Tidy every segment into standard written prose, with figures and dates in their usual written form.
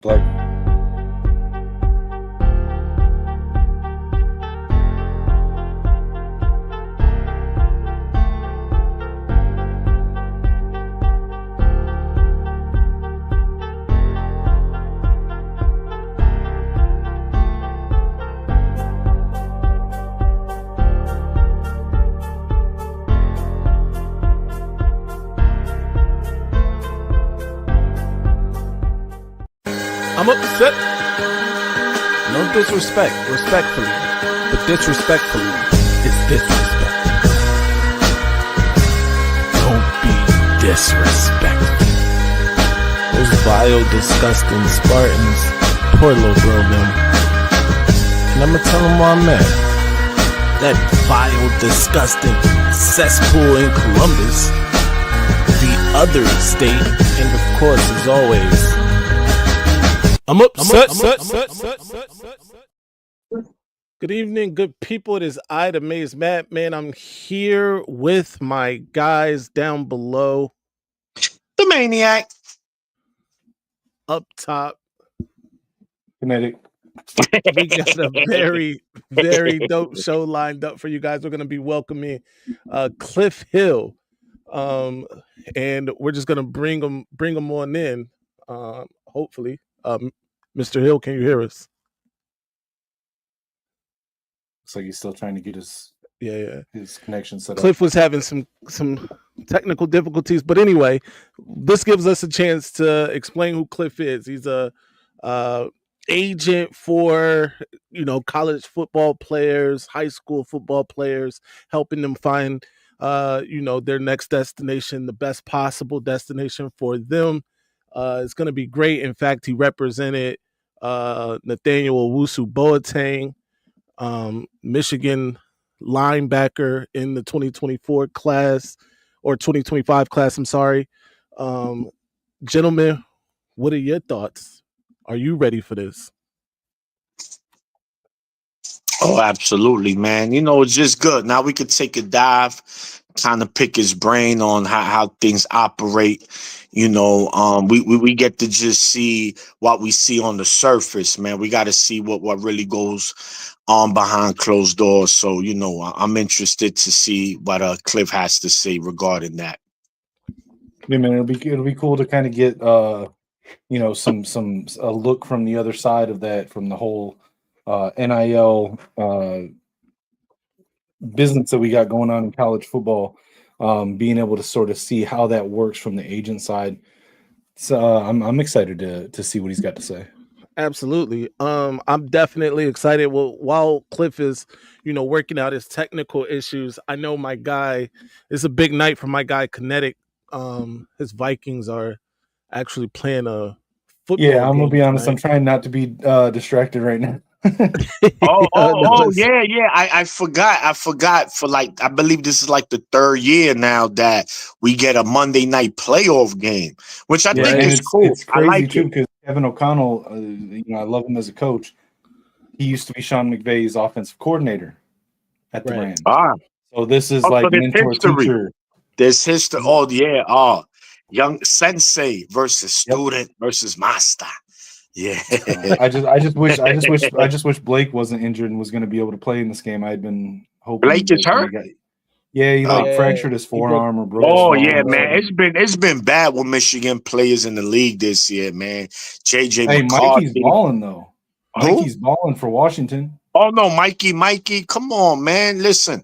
Like, I'm upset. No disrespect, respectfully. But disrespectfully is disrespect. Don't be disrespectful. Those vile, disgusting Spartans. Poor little girl, them. And I'ma tell them why I'm mad. That vile, disgusting cesspool in Columbus. The other state, and of course, as always, I'm upset. Good evening, good people. It is I, the Maze Madman. I'm here with my guys down below. The Maniac. Up top. Kinetic. We got a very, very dope show lined up for you guys. We're going to be welcoming Cliff Hill. And we're just going to bring them on in, hopefully. Mr. Hill, can you hear us? Looks like he's still trying to get his connection set up. Cliff was having some technical difficulties, but anyway, this gives us a chance to explain who Cliff is. He's a agent for college football players, high school football players, helping them find their next destination, the best possible destination for them. It's going to be great. In fact, he represented Nathaniel Owusu Boateng, Michigan linebacker in the 2024 class or 2025 class. I'm sorry. Gentlemen, what are your thoughts? Are you ready for this? Oh, absolutely, man. It's just good. Now we could take a dive, kind of pick his brain on how things operate. We get to just see what we see on the surface, man. We got to see what really goes on behind closed doors. So, I'm interested to see what Cliff has to say regarding that. Yeah, man, it'll be cool to kind of get a look from the other side of that, from the whole NIL business that we got going on in college football, being able to sort of see how that works from the agent side. So I'm excited to see what he's got to say. Absolutely. I'm definitely excited. Well, while Cliff is, working out his technical issues, I know my guy, it's a big night for my guy Kinetic. His Vikings are actually playing a football game. Yeah, I'm gonna be honest. I'm trying not to be distracted right now. Yeah. I forgot for I believe this is like the third year now that we get a Monday night playoff game, which I think is cool. It's crazy too, because Kevin O'Connell, I love him as a coach. He used to be Sean McVay's offensive coordinator at the Rams. So this is like mentor teacher. There's history. Oh yeah. Oh, young sensei versus student versus master. Yeah. I just wish Blake wasn't injured and was going to be able to play in this game. I'd been hoping. Blake is hurt. He fractured his forearm or broke. Oh yeah, man. It's been bad with Michigan players in the league this year, man. JJ McCarthy. Mikey's balling though. Mikey's balling for Washington. Oh no, Mikey, come on, man. Listen,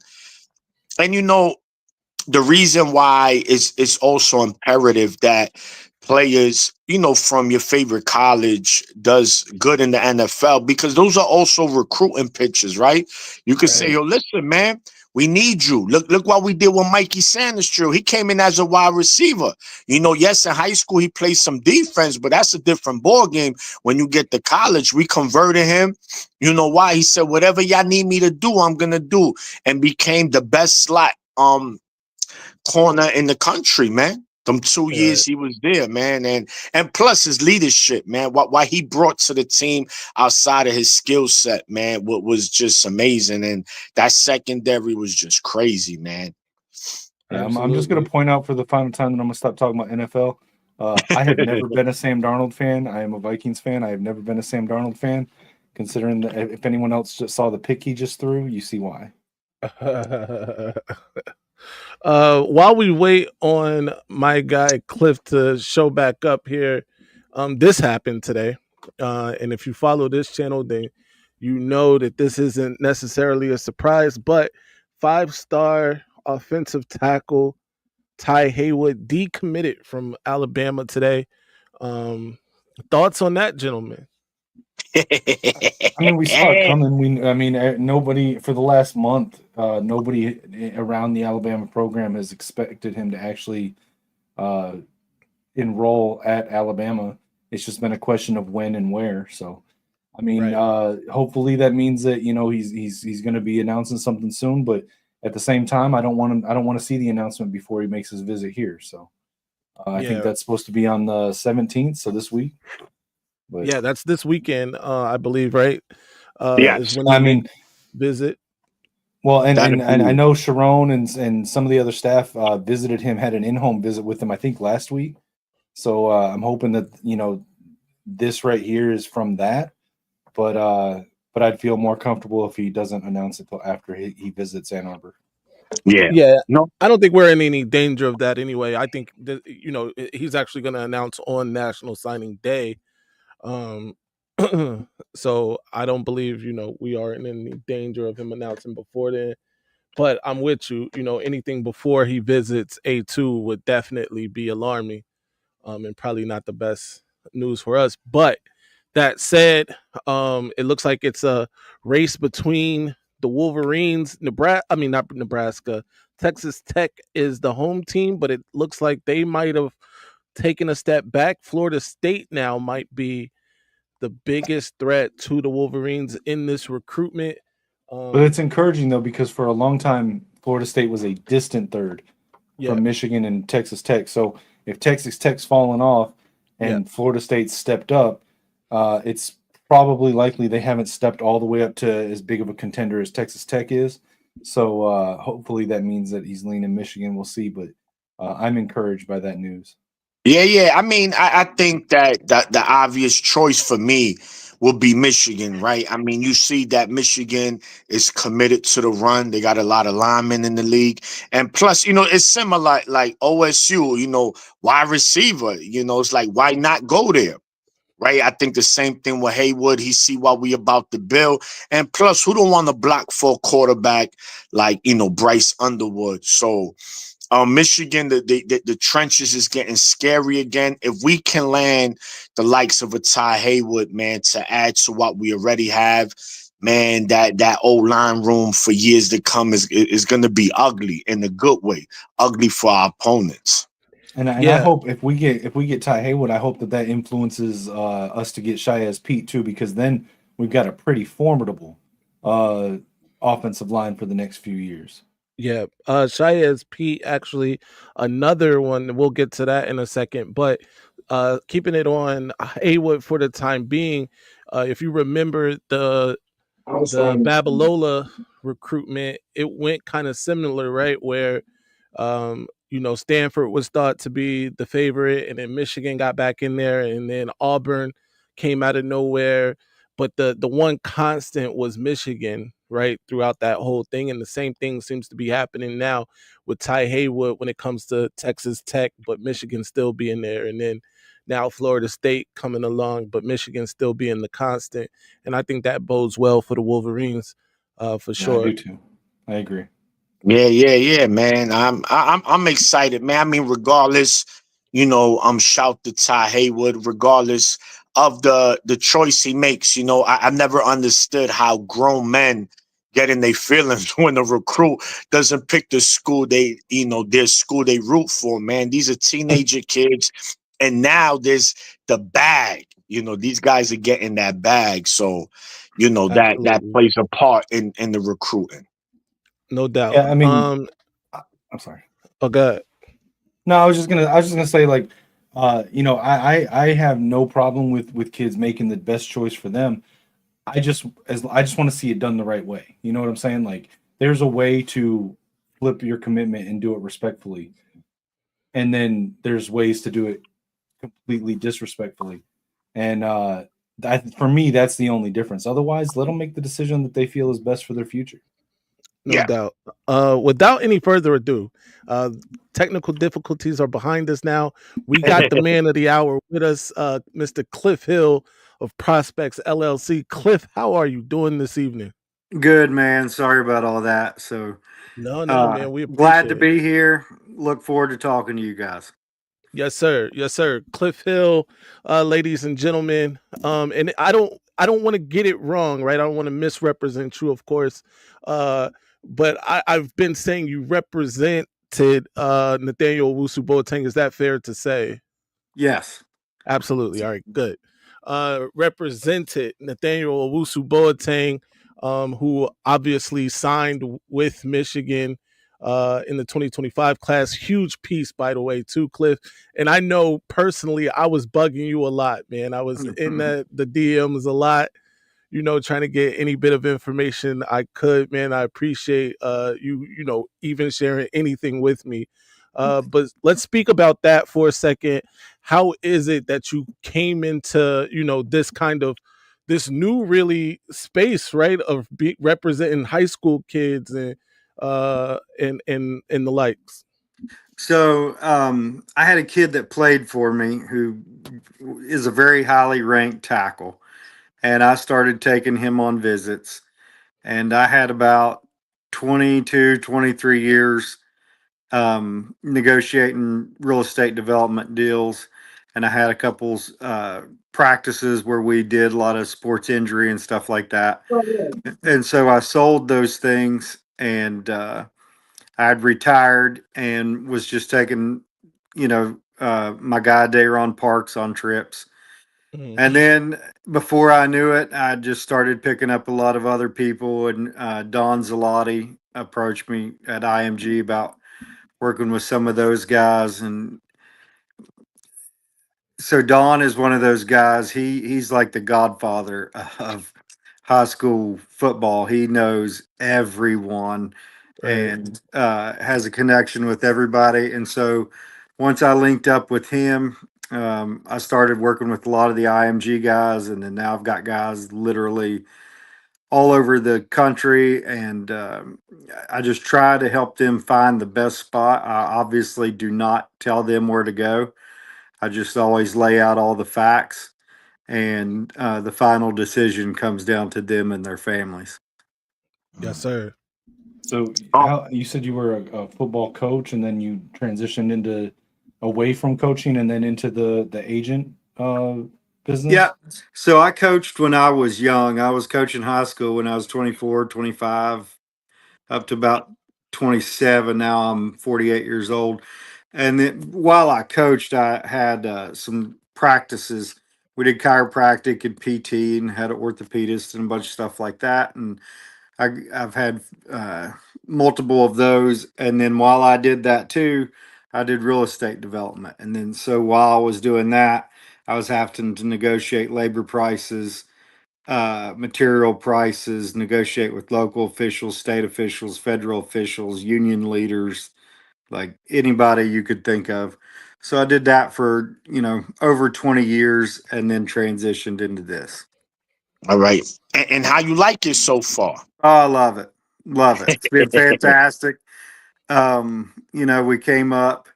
and the reason why it's also imperative that players, from your favorite college does good in the NFL, because those are also recruiting pitches, right? You could say, yo, listen, man, we need you. Look what we did with Mikey Sanders. He came in as a wide receiver. Yes, in high school he played some defense, but that's a different ball game. When you get to college, we converted him. You know why? He said, whatever y'all need me to do, I'm gonna do, and became the best slot corner in the country, man. Them 2 years he was there, man, and plus his leadership, man. What he brought to the team outside of his skill set, man, what was just amazing, and that secondary was just crazy, man. Yeah, I'm just gonna point out for the final time that I'm gonna stop talking about NFL. I have never been a Sam Darnold fan. I am a Vikings fan. I have never been a Sam Darnold fan. Considering that if anyone else just saw the pick he just threw, you see why. While we wait on my guy Cliff to show back up here, this happened today. And if you follow this channel, then you know that this isn't necessarily a surprise, but 5-star offensive tackle Ty Haywood decommitted from Alabama today. Thoughts on that, gentlemen? I mean, we saw it coming. Nobody for the last month, nobody around the Alabama program has expected him to actually enroll at Alabama. It's just been a question of when and where. So, I mean, hopefully that means that he's going to be announcing something soon. But at the same time, I don't want to see the announcement before he makes his visit here. So, I think that's supposed to be on the 17th. So this week. But, yeah, that's this weekend, I believe, right? Yes. Is when visit. Well, and I know Sharon and some of the other staff visited him, had an in-home visit with him, I think last week. So I'm hoping that this right here is from that, but I'd feel more comfortable if he doesn't announce it till after he visits Ann Arbor. Yeah. No, I don't think we're in any danger of that anyway. I think that he's actually going to announce on National Signing Day. So I don't believe we are in any danger of him announcing before then. But I'm with you. Anything before he visits A2 would definitely be alarming, and probably not the best news for us. But that said, it looks like it's a race between the Wolverines. Not Nebraska. Texas Tech is the home team, but it looks like they might have taken a step back. Florida State now might be the biggest threat to the Wolverines in this recruitment. But it's encouraging, though, because for a long time, Florida State was a distant third from Michigan and Texas Tech. So if Texas Tech's fallen off and Florida State stepped up, it's probably likely they haven't stepped all the way up to as big of a contender as Texas Tech is. So hopefully that means that he's leaning Michigan. We'll see. But I'm encouraged by that news. Yeah. I mean, I think that the obvious choice for me will be Michigan, right? I mean, you see that Michigan is committed to the run. They got a lot of linemen in the league. And plus, it's similar like OSU, wide receiver, it's like, why not go there? Right. I think the same thing with Haywood. He see what we about to build. And plus, who don't want to block for a quarterback like, Bryce Underwood? So Michigan, the trenches is getting scary again. If we can land the likes of a Ty Haywood, man, to add to what we already have, man, that old line room for years to come is going to be ugly in a good way, ugly for our opponents. And I hope if we get Ty Haywood, I hope that influences us to get Shayez Pete too, because then we've got a pretty formidable offensive line for the next few years. Yeah, Shayez Pete, actually, another one. We'll get to that in a second, but keeping it on Haywood for the time being. If you remember the Babalola recruitment, it went kind of similar, right? Where Stanford was thought to be the favorite, and then Michigan got back in there, and then Auburn came out of nowhere. But the one constant was Michigan, right, throughout that whole thing. And the same thing seems to be happening now with Ty Haywood when it comes to Texas Tech, but Michigan still being there. And then now Florida State coming along, but Michigan still being the constant. And I think that bodes well for the Wolverines, for sure. I do too. I agree. Yeah, man. I'm excited, man. I mean, regardless, shout to Ty Haywood, regardless of the choice he makes. I never understood how grown men get in their feelings when a recruit doesn't pick the school their school they root for, man. These are teenager kids, and now there's the bag. These guys are getting that bag. So, that plays a part in the recruiting. No doubt. Yeah, I mean, I'm sorry. Oh, God. No, I was just gonna say, like, I have no problem with kids making the best choice for them. I just want to see it done the right way. You know what I'm saying? Like, there's a way to flip your commitment and do it respectfully, and then there's ways to do it completely disrespectfully. And for me, that's the only difference. Otherwise, let them make the decision that they feel is best for their future. No doubt. Without any further ado, technical difficulties are behind us now. We got the man of the hour with us, Mr. Cliff Hill of Prospects LLC. Cliff, how are you doing this evening? Good, man. Sorry about all that. So, No, man. We glad to appreciate it. be here. Look forward to talking to you guys. Yes, sir. Yes, sir. Cliff Hill, ladies and gentlemen. And I don't want to get it wrong, right? I don't want to misrepresent you, of course. But I've been saying you represented Nathaniel Owusu Boateng. Is that fair to say? Yes. Absolutely. All right, good. Represented Nathaniel Owusu Boateng, who obviously signed with Michigan in the 2025 class. Huge piece, by the way, too, Cliff. And I know personally, I was bugging you a lot, man. I was in the DMs a lot, trying to get any bit of information I could, man. I appreciate you even sharing anything with me. But let's speak about that for a second. How is it that you came into, this new really space, right, of representing high school kids and the likes? So, I had a kid that played for me who is a very highly ranked tackle, and I started taking him on visits. And I had about 22, 23 years negotiating real estate development deals. And I had a couple practices where we did a lot of sports injury and stuff like that. And so I sold those things, and I'd retired and was just taking, my guy Dayron Parks on trips. Mhm. And then before I knew it, I just started picking up a lot of other people. And Don Zalotti approached me at IMG about working with some of those guys. And so Don is one of those guys. He's like the godfather of high school football. He knows everyone Right. and has a connection with everybody. And so once I linked up with him, I started working with a lot of the IMG guys, and then now I've got guys literally all over the country, and I just try to help them find the best spot. I obviously do not tell them where to go. I just always lay out all the facts, and the final decision comes down to them and their families. Yes, sir. So, Oh, how you said you were a football coach, and then you transitioned into away from coaching, and then into the agent business. Yeah. So I coached when I was young. I was coaching high school when I was 24, 25, up to about 27. Now I'm 48 years old. And then while I coached, I had some practices. We did chiropractic and PT, and had an orthopedist and a bunch of stuff like that. And I've had multiple of those. And then while I did that too, I did real estate development. And then so while I was doing that, I was having to negotiate labor prices, material prices, negotiate with local officials, state officials, federal officials, union leaders, like anybody you could think of. So I did that for, over 20 years, and then transitioned into this. all right. And how you like it so far? Oh, I love it. Love it. It's been fantastic. We came up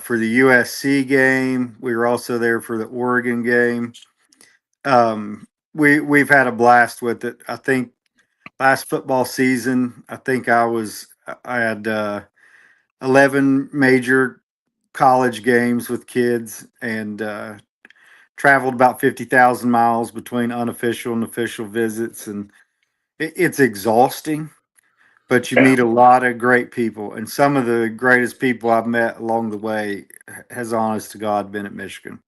for the USC game. We were also there for the Oregon game. We've had a blast with it. I think last football season, I had 11 major college games with kids, and traveled about 50,000 miles between unofficial and official visits. And it's exhausting, but you Yeah. meet a lot of great people. And some of the greatest people I've met along the way has, honest to God, been at Michigan.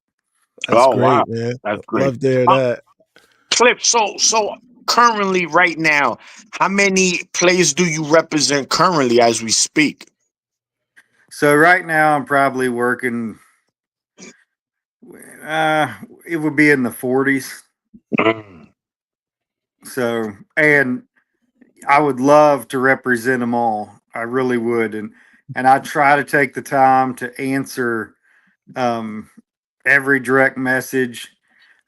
That's Oh wow, great, man. that's great. Love to hear Uh, that. Cliff, so currently right now, how many players do you represent currently as we speak? So right now I'm probably working, uh, it would be in the 40s. Mm. So, and I would love to represent them all. I really would. And I try to take the time to answer um, every direct message.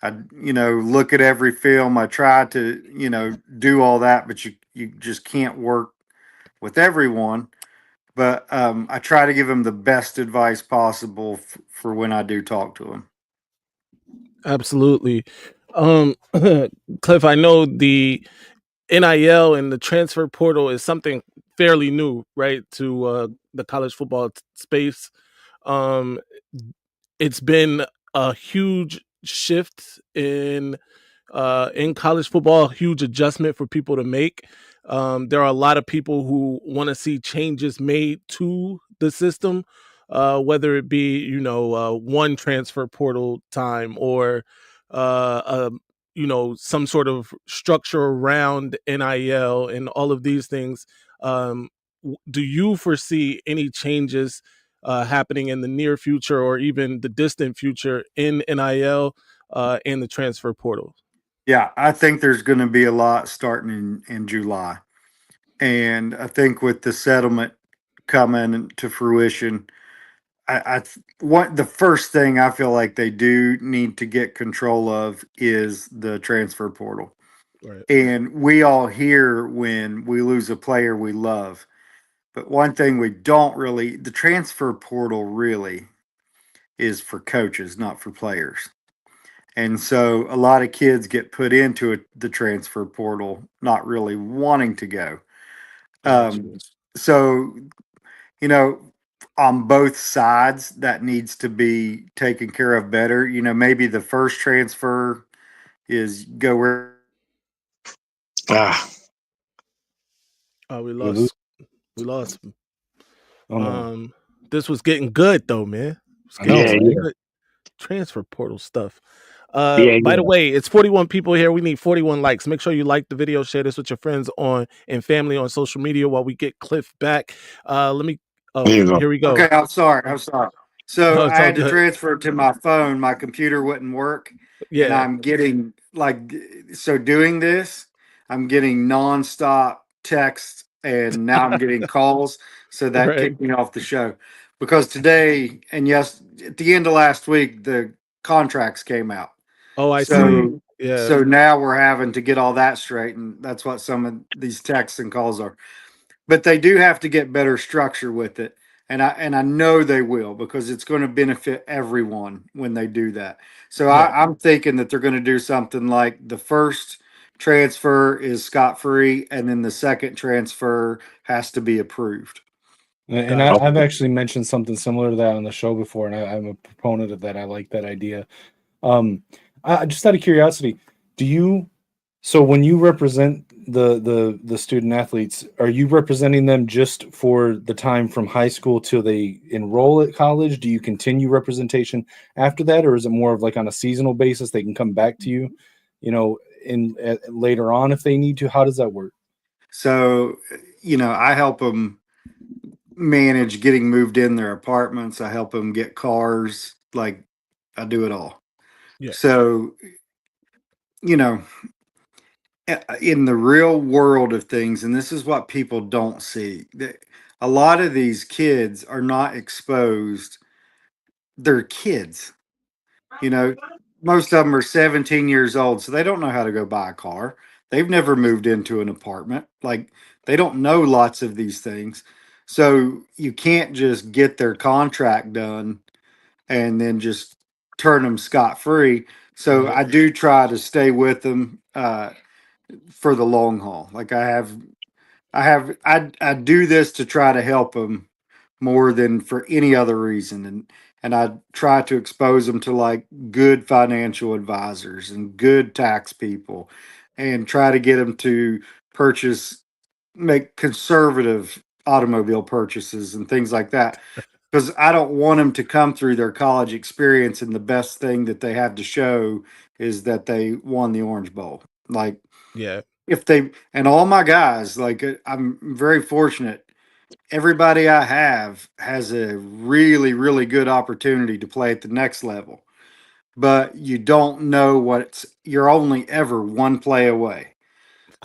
I, look at every film. I try to, do all that, but you just can't work with everyone. But I try to give them the best advice possible for when I do talk to them. Absolutely. Cliff, I know the NIL and the transfer portal is something fairly new, right, to the college football space. Um, it's been a huge shift in college football, a huge adjustment for people to make. There are a lot of people who want to see changes made to the system, whether it be one transfer portal time or some sort of structure around NIL and all of these things. Do you foresee any changes happening in the near future or even the distant future in NIL and the transfer portal? Yeah, I think there's going to be a lot starting in July. And I think with the settlement coming to fruition, what the first thing I feel like they do need to get control of is the transfer portal. Right. And we all hear when we lose a player we love. But one thing we don't really, the transfer portal really is for coaches, not for players. And so a lot of kids get put into the transfer portal, not really wanting to go. So, you know, on both sides, that needs to be taken care of better. Maybe the first transfer is go where. Ah, We We lose. lost. Oh no. This was getting good though, man. It's I know, yeah, some right? yeah, good transfer portal stuff. yeah, By the yeah. way, it's 41 people here. We need 41 likes. Make sure you like the video, share this with your friends on and family on social media while we get Cliff back. Let me. There Oh, you go. here we go. Okay, I'm sorry. I'm sorry. So No, it's I all had to good. transfer it to my phone. My computer wouldn't work. And Yeah. I'm getting so doing this, I'm getting nonstop texts and now I'm getting calls. So that Right. kicked me off the show because today, and yes, at the end of last week, the contracts came out. Oh, I see. So, Yeah. so now we're having to get all that straight. And that's what some of these texts and calls are, but they do have to get better structure with it. And I know they will because it's going to benefit everyone when they do that. So Yeah. I'm thinking that they're going to do something like the first transfer is scot free, and then the second transfer has to be approved. And Gotcha. I've actually mentioned something similar to that on the show before, and I'm a proponent of that. I like that idea. Just out of curiosity, do you? So when you represent the student athletes, are you representing them just for the time from high school till they enroll at college? Do you continue representation after that, or is it more of like on a seasonal basis? They can come back to you, in later on if they need to. How does that work? So, I help them manage getting moved in their apartments. I help them get cars. Like I do it all. Yeah. So, you know, in the real world of things, and this is what people don't see, that a lot of these kids are not exposed. They're kids, you know, most of them are 17 years old, so they don't know how to go buy a car. They've never moved into an apartment. Like they don't know lots of these things. So you can't just get their contract done and then just turn them scot free. So Right. I do try to stay with them for the long haul. Like I do this to try to help them more than for any other reason, and I try to expose them to like good financial advisors and good tax people, and try to get them to make conservative automobile purchases and things like that. Because I don't want them to come through their college experience and the best thing that they have to show is that they won the Orange Bowl. Like Yeah. if they and all my guys, like I'm very fortunate. Everybody I have has a really, really good opportunity to play at the next level, but you don't know you're only ever one play away.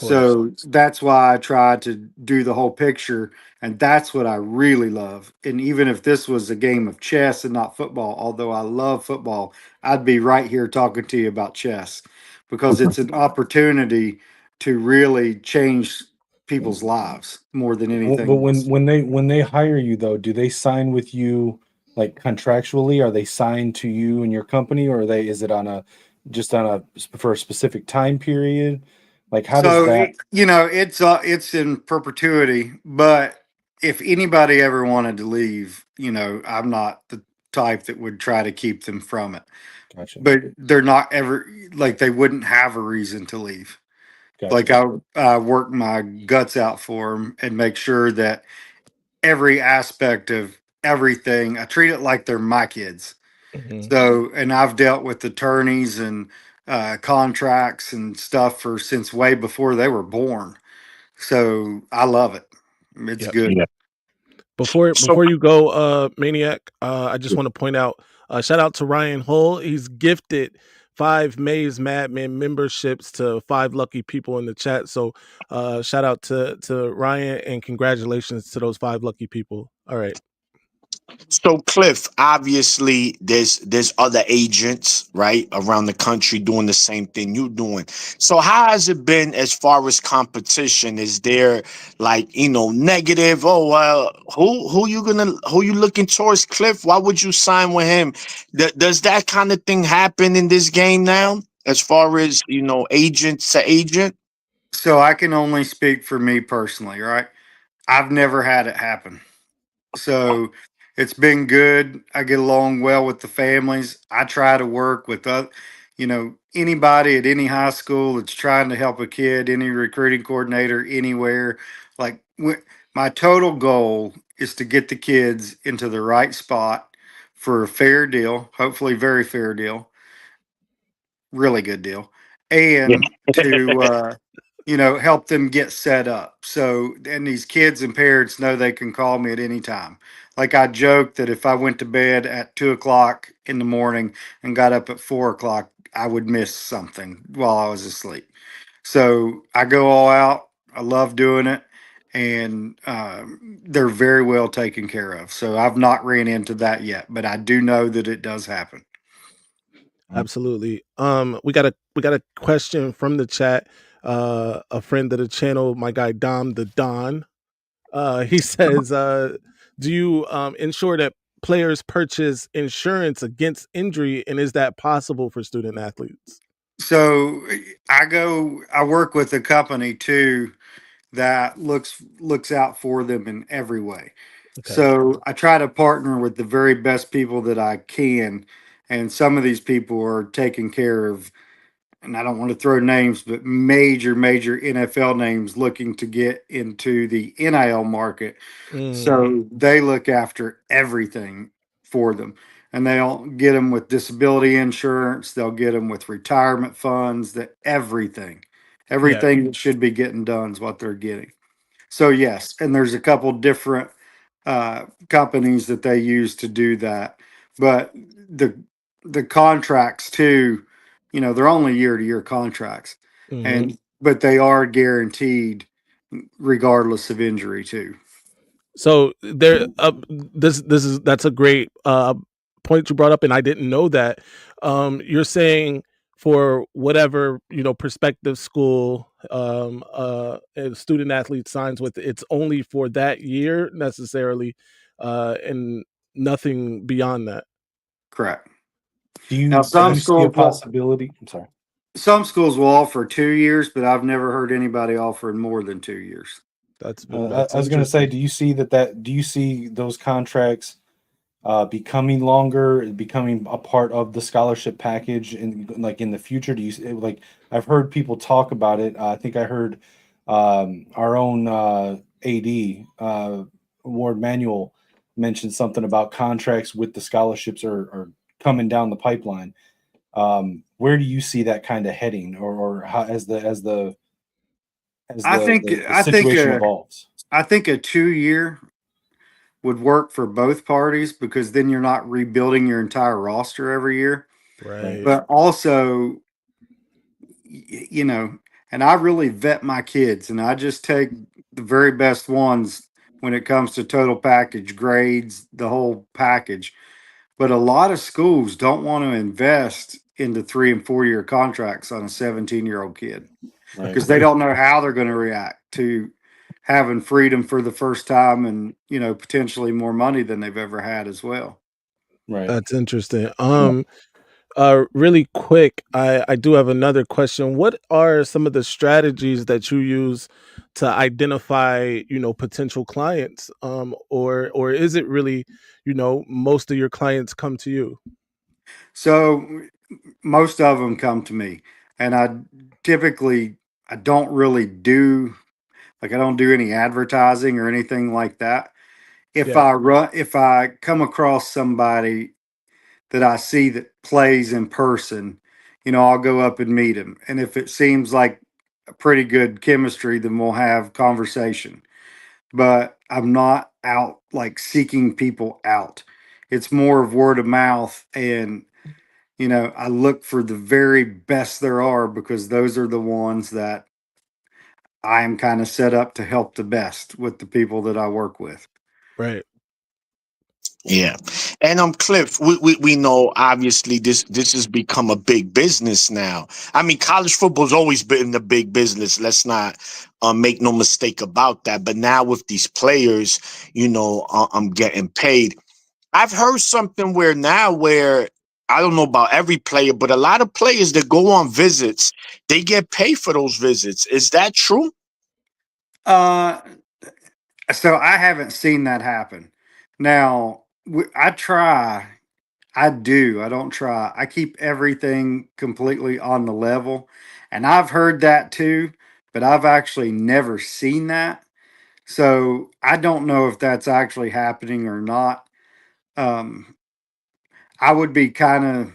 So that's why I try to do the whole picture. And that's what I really love. And even if this was a game of chess and not football, although I love football, I'd be right here talking to you about chess because it's an opportunity to really change people's lives more than But anything else. when they hire you though, do they sign with you like contractually? Are they signed to you and your company, or are they is it on a just on a for a specific time period? Like how does So that? it's in perpetuity. But if anybody ever wanted to leave, I'm not the type that would try to keep them from it. Gotcha. But they're not ever like they wouldn't have a reason to leave. Like Gotcha. I work my guts out for them and make sure that every aspect of everything, I treat it like they're my kids. Mhm. So, and I've dealt with attorneys and contracts and stuff for since way before they were born. So I love it. It's Yep. good. Yeah. So Before you go, Maniac, I just want to point out, shout out to Ryan Hull. He's gifted 5 Maze Madmen memberships to 5 lucky people in the chat. So shout out to Ryan and congratulations to those 5 lucky people. All right. So Cliff, obviously there's other agents, right, around the country doing the same thing you doing. So how has it been as far as competition? Is there like, negative? Oh well, who you looking towards, Cliff? Why would you sign with him? Does that kind of thing happen in this game now? As far as, agent to agent? So I can only speak for me personally, right? I've never had it happen. So it's been good. I get along well with the families. I try to work with anybody at any high school that's trying to help a kid, any recruiting coordinator anywhere. Like my total goal is to get the kids into the right spot for a fair deal, hopefully very fair deal, really good deal, Yeah. and to help them get set up. So and these kids and parents know they can call me at any time. Like I joke that if I went to bed at 2 o'clock in the morning and got up at 4 o'clock, I would miss something while I was asleep. So I go all out. I love doing it. And they're very well taken care of. So I've not ran into that yet, but I do know that it does happen. Absolutely. We got a question from the chat. A friend of the channel, my guy Dom the Don. He says, "Do you ensure that players purchase insurance against injury, and is that possible for student athletes?" So I work with a company too that looks out for them in every way. Okay. So I try to partner with the very best people that I can, and some of these people are taking care of, and I don't want to throw names, but major NFL names looking to get into the NIL market. Mm, So they look after everything for them. And they'll get them with disability insurance, they'll get them with retirement funds, that everything. yeah. Everything that should be getting done is what they're getting. So yes, and there's a couple different companies that they use to do that. But the the contracts too, they're only year to year contracts, Hmm. and but they are guaranteed regardless of injury too. So there, this is that's a great point you brought up, and I didn't know that. You're saying for whatever prospective school a student athlete signs with, it's only for that year necessarily, and nothing beyond that. Correct. Do Now you see a possibility? I'm sorry. some schools will offer 2 years, but I've never heard anybody offering more than 2 years. That's I was going to say, interesting. do you see do you see those contracts becoming longer, becoming a part of the scholarship package in like in the future? Do you like? I've heard people talk about it. I think I heard our own AD Ward Manuel mention something about contracts with the scholarships are coming down the pipeline. Where do you see that kind of heading, or how as I think the I think situation a evolves? I think a 2 year would work for both parties because then you're not rebuilding your entire roster every year. Right. Right. But also, y- you know, and I really vet my kids, and I just take the very best ones when it comes to total package grades, the whole package. But a lot of schools don't want to invest into 3 and 4 year contracts on a 17-year-old kid Right. because they don't know how they're going to react to having freedom for the first time and, potentially more money than they've ever had as well. Right. That's interesting. Really quick, I do have another question. What are some of the strategies that you use to identify, potential clients? Or is it really, most of your clients come to you? So most of them come to me, and I don't really do like I don't do any advertising or anything like that. Yeah, If I come across somebody that I see that plays in person, I'll go up and meet him. And if it seems like a pretty good chemistry, then we'll have conversation. But I'm not out like seeking people out. It's more of word of mouth. And, I look for the very best there are because those are the ones that I'm kind of set up to help the best with the people that I work with. right. Yeah. And Cliff, we know obviously this has become a big business now. I mean, college football's always been a big business. Let's not make no mistake about that. But now with these players, I'm getting paid. I've heard something where I don't know about every player, but a lot of players that go on visits, they get paid for those visits. Is that true? Uh, so I haven't seen that happen. Now, I try. I do. I don't try. I keep everything completely on the level. And I've heard that too, but I've actually never seen that. So I don't know if that's actually happening or not. Um, I would be kind of,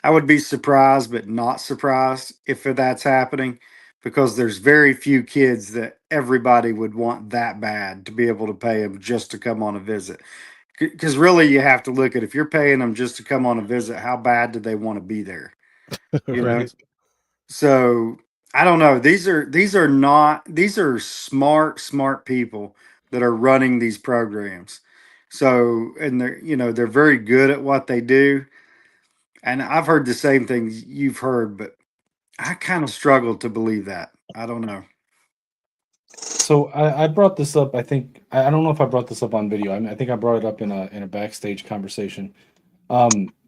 I would be surprised, but not surprised if that's happening because there's very few kids that everybody would want that bad to be able to pay them just to come on a visit. Because really, you have to look at if you're paying them just to come on a visit, how bad do they want to be there? You know, Right. so I don't know. These are smart people that are running these programs. So and they're very good at what they do. And I've heard the same things you've heard, but I kind of struggle to believe that. I don't know. So I brought this up. I don't know if I brought this up on video. I think I brought it up in a backstage conversation.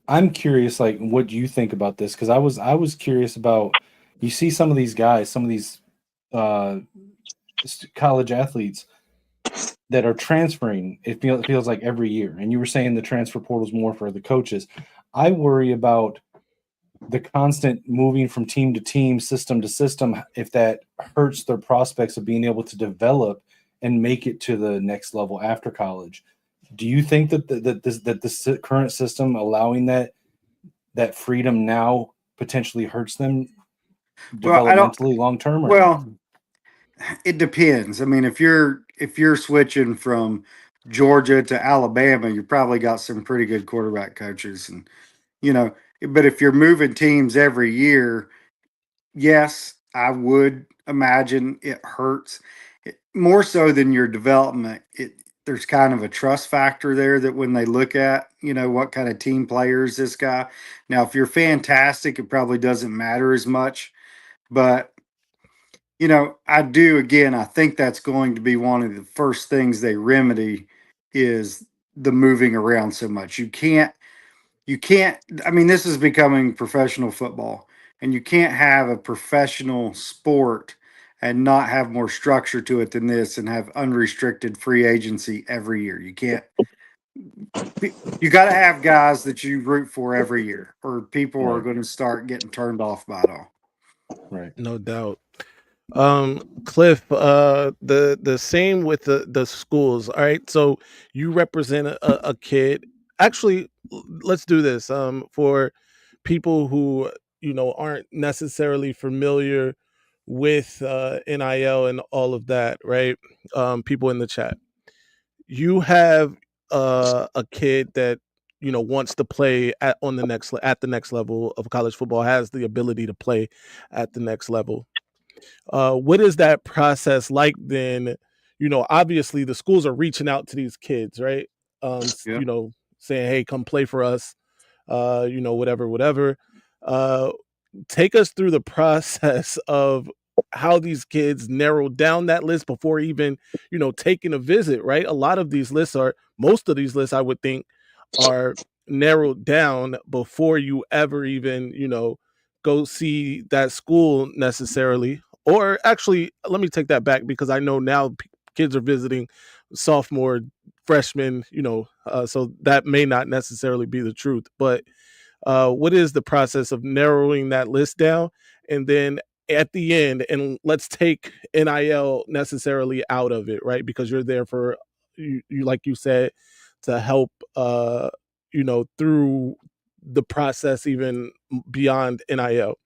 I'm curious, like, what do you think about this? Because I was curious about. You see some of these guys, some of these uh, college athletes that are transferring. It feels like every year. And you were saying the transfer portal is more for the coaches. I worry about the constant moving from team to team, system to system, if that hurts their prospects of being able to develop and make it to the next level after college. Do you think that this current system allowing that freedom now potentially hurts them Well, I don't. developmentally long term or no? Well, it depends. I mean, if you're switching from Georgia to Alabama, you probably got some pretty good quarterback coaches, and you know. But if you're moving teams every year, yes, I would imagine it hurts more so than your development. There's kind of a trust factor there that when they look at, what kind of team player is this guy. Now, if you're fantastic, it probably doesn't matter as much. But I do again. I think that's going to be one of the first things they remedy is the moving around so much. You can't. I mean, this is becoming professional football, and you can't have a professional sport and not have more structure to it than this and have unrestricted free agency every year. You can't. You got to have guys that you root for every year, or people are Right, going to start getting turned off by it all. right. No doubt. Cliff, the same with the schools. All right, so you represent a kid. Actually, let's do this. For people who aren't necessarily familiar with NIL and all of that, right? People in the chat, you have a kid that wants to play at the next level of college football, has the ability to play at the next level. What is that process like then? Obviously the schools are reaching out to these kids, right? Yeah. Saying, hey, come play for us, whatever. Uh, Take us through the process of how these kids narrow down that list before even, taking a visit, right? Most of these lists, I would think, are narrowed down before you ever even, go see that school necessarily. Or actually, let me take that back, because I know now kids are visiting sophomore, freshman, so that may not necessarily be the truth. But what is the process of narrowing that list down? And then at the end, and let's take NIL necessarily out of it, right? Because you're there for, you like you said, to help, through the process, even beyond NIL.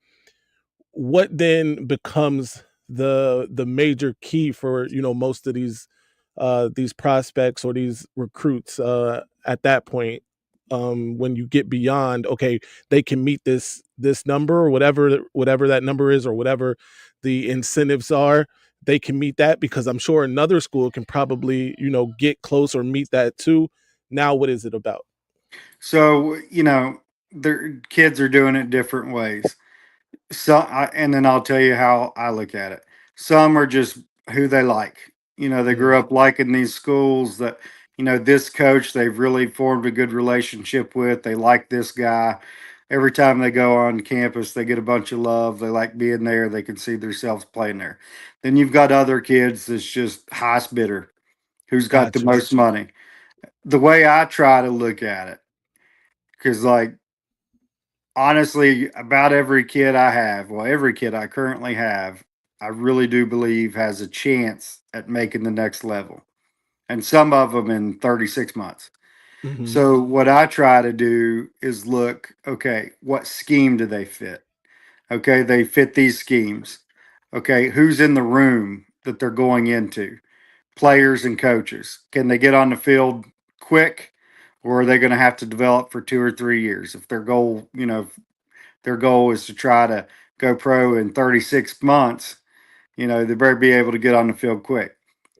What then becomes the major key for, most of these prospects or these recruits at that point, when you get beyond, okay, they can meet this number, or whatever that number is, or whatever the incentives are, they can meet that, because I'm sure another school can probably, get close or meet that too. Now what is it about? So, their kids are doing it different ways. And then I'll tell you how I look at it. Some are just who they like. They grew Mhm. up liking these schools that, this coach they've really formed a good relationship with. They like this guy. Every time they go on campus, they get a bunch of love. They like being there. They can see themselves playing there. Then you've got other kids that's just highest bidder, who's got the Gotcha. most money. The way I try to look at it, because like honestly, about every kid I have, well, every kid I currently have, I really do believe has a chance at making the next level. And some of them in 36 months. Hmm. So, what I try to do is look, okay, what scheme do they fit? Okay, they fit these schemes. Okay, who's in the room that they're going into? Players and coaches. Can they get on the field quick, or are they going to have to develop for 2 or 3 years? If their goal is to try to go pro in 36 months, they better be able to get on the field quick.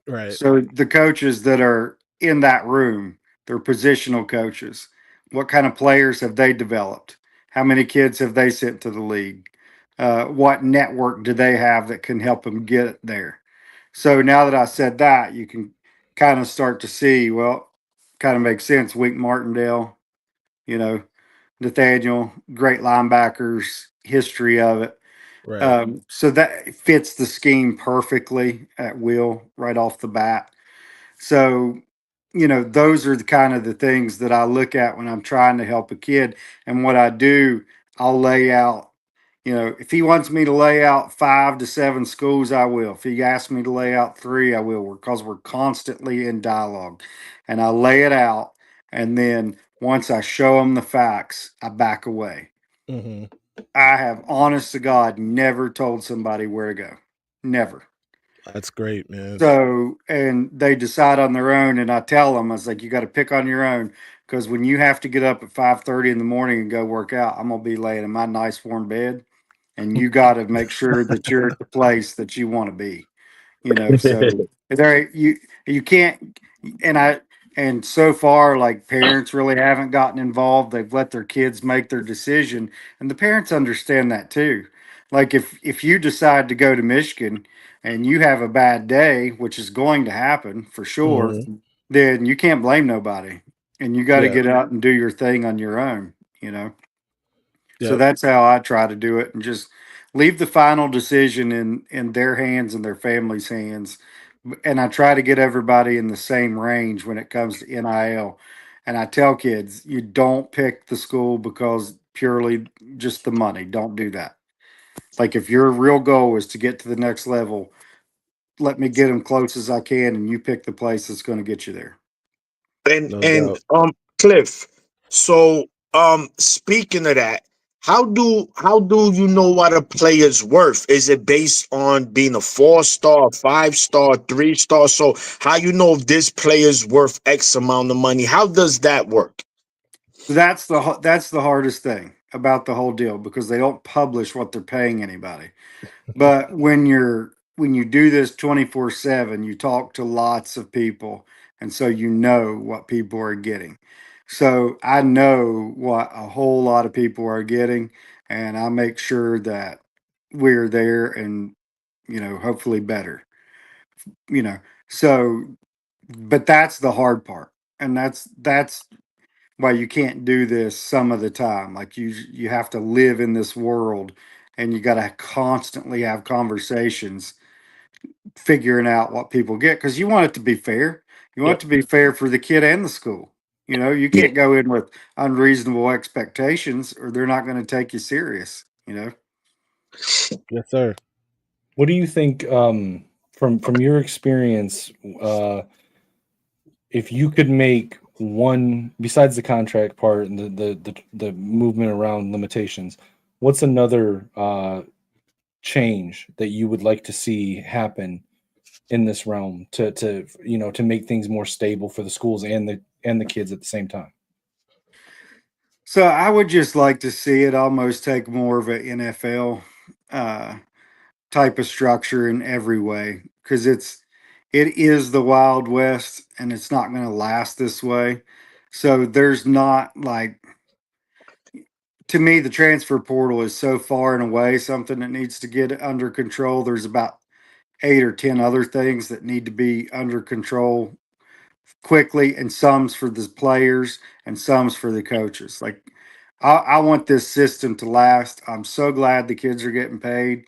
Right. So the coaches that are in that room, they're positional coaches. What kind of players have they developed? How many kids have they sent to the league? What network do they have that can help them get there? So now that I said that, you can kind of start to see, well, kind of makes sense. Wink Martindale, you know, Nathaniel, great linebackers, history of it. Right. So that fits the scheme perfectly at will right off the bat. So, those are the kind of the things that I look at when I'm trying to help a kid. And what I do, I'll lay out, if he wants me to lay out 5 to 7 schools, I will. If he asks me to lay out 3, I will, because we're constantly in dialogue. And I lay it out. And then once I show him the facts, I back away. Hmm. I have, honest to God, never told somebody where to go. Never. That's great, man. So, and they decide on their own, and I tell them, I was like, you got to pick on your own, because when you have to get up at 5:30 in the morning and go work out, I'm gonna be laying in my nice warm bed, and you got to make sure that you're at the place that you want to be. So there you can't, and I and so far, like, parents really haven't gotten involved. They've let their kids make their decision, and the parents understand that too. Like, if you decide to go to Michigan and you have a bad day, which is going to happen for sure, Hmm. then you can't blame nobody, and you got to Yeah. get out and do your thing on your own. So Yep. that's how I try to do it, and just leave the final decision in their hands and their family's hands. And I try to get everybody in the same range when it comes to NIL. And I tell kids, you don't pick the school because purely just the money. Don't do that. Like, if your real goal is to get to the next level, let me get them close as I can, and you pick the place that's going to get you there. And No and doubt. Cliff, so speaking of that, how do you know what a player's worth? Is it based on being a 4-star, 5-star, 3-star? So how you know if this player's worth X amount of money? How does that work? That's the hardest thing. about the whole deal because they don't publish what they're paying anybody. But when you do this 24/7, you talk to lots of people, and so you know what people are getting. So I know what a whole lot of people are getting, and I make sure that we're there and hopefully better. You know, so but that's the hard part. And that's why you can't do this some of the time. Like you have to live in this world and you got to constantly have conversations figuring out what people get because you want it to be fair. You want Yep. it to be fair for the kid and the school. You Yeah. can't go in with unreasonable expectations or they're not going to take you serious. Yes, sir. What do you think, from your experience, uh, if you could make one, besides the contract part and the movement around limitations, what's another change that you would like to see happen in this realm to make things more stable for the schools and the kids at the same time? So I would just like to see it almost take more of an NFL uh, type of structure in every way because it is the Wild West and it's not going to last this way. So there's not like to me the transfer portal is so far and away something that needs to get under control. There's about 8 or 10 other things that need to be under control quickly, and some's for the players and some's for the coaches. Like I want this system to last. I'm so glad the kids are getting paid.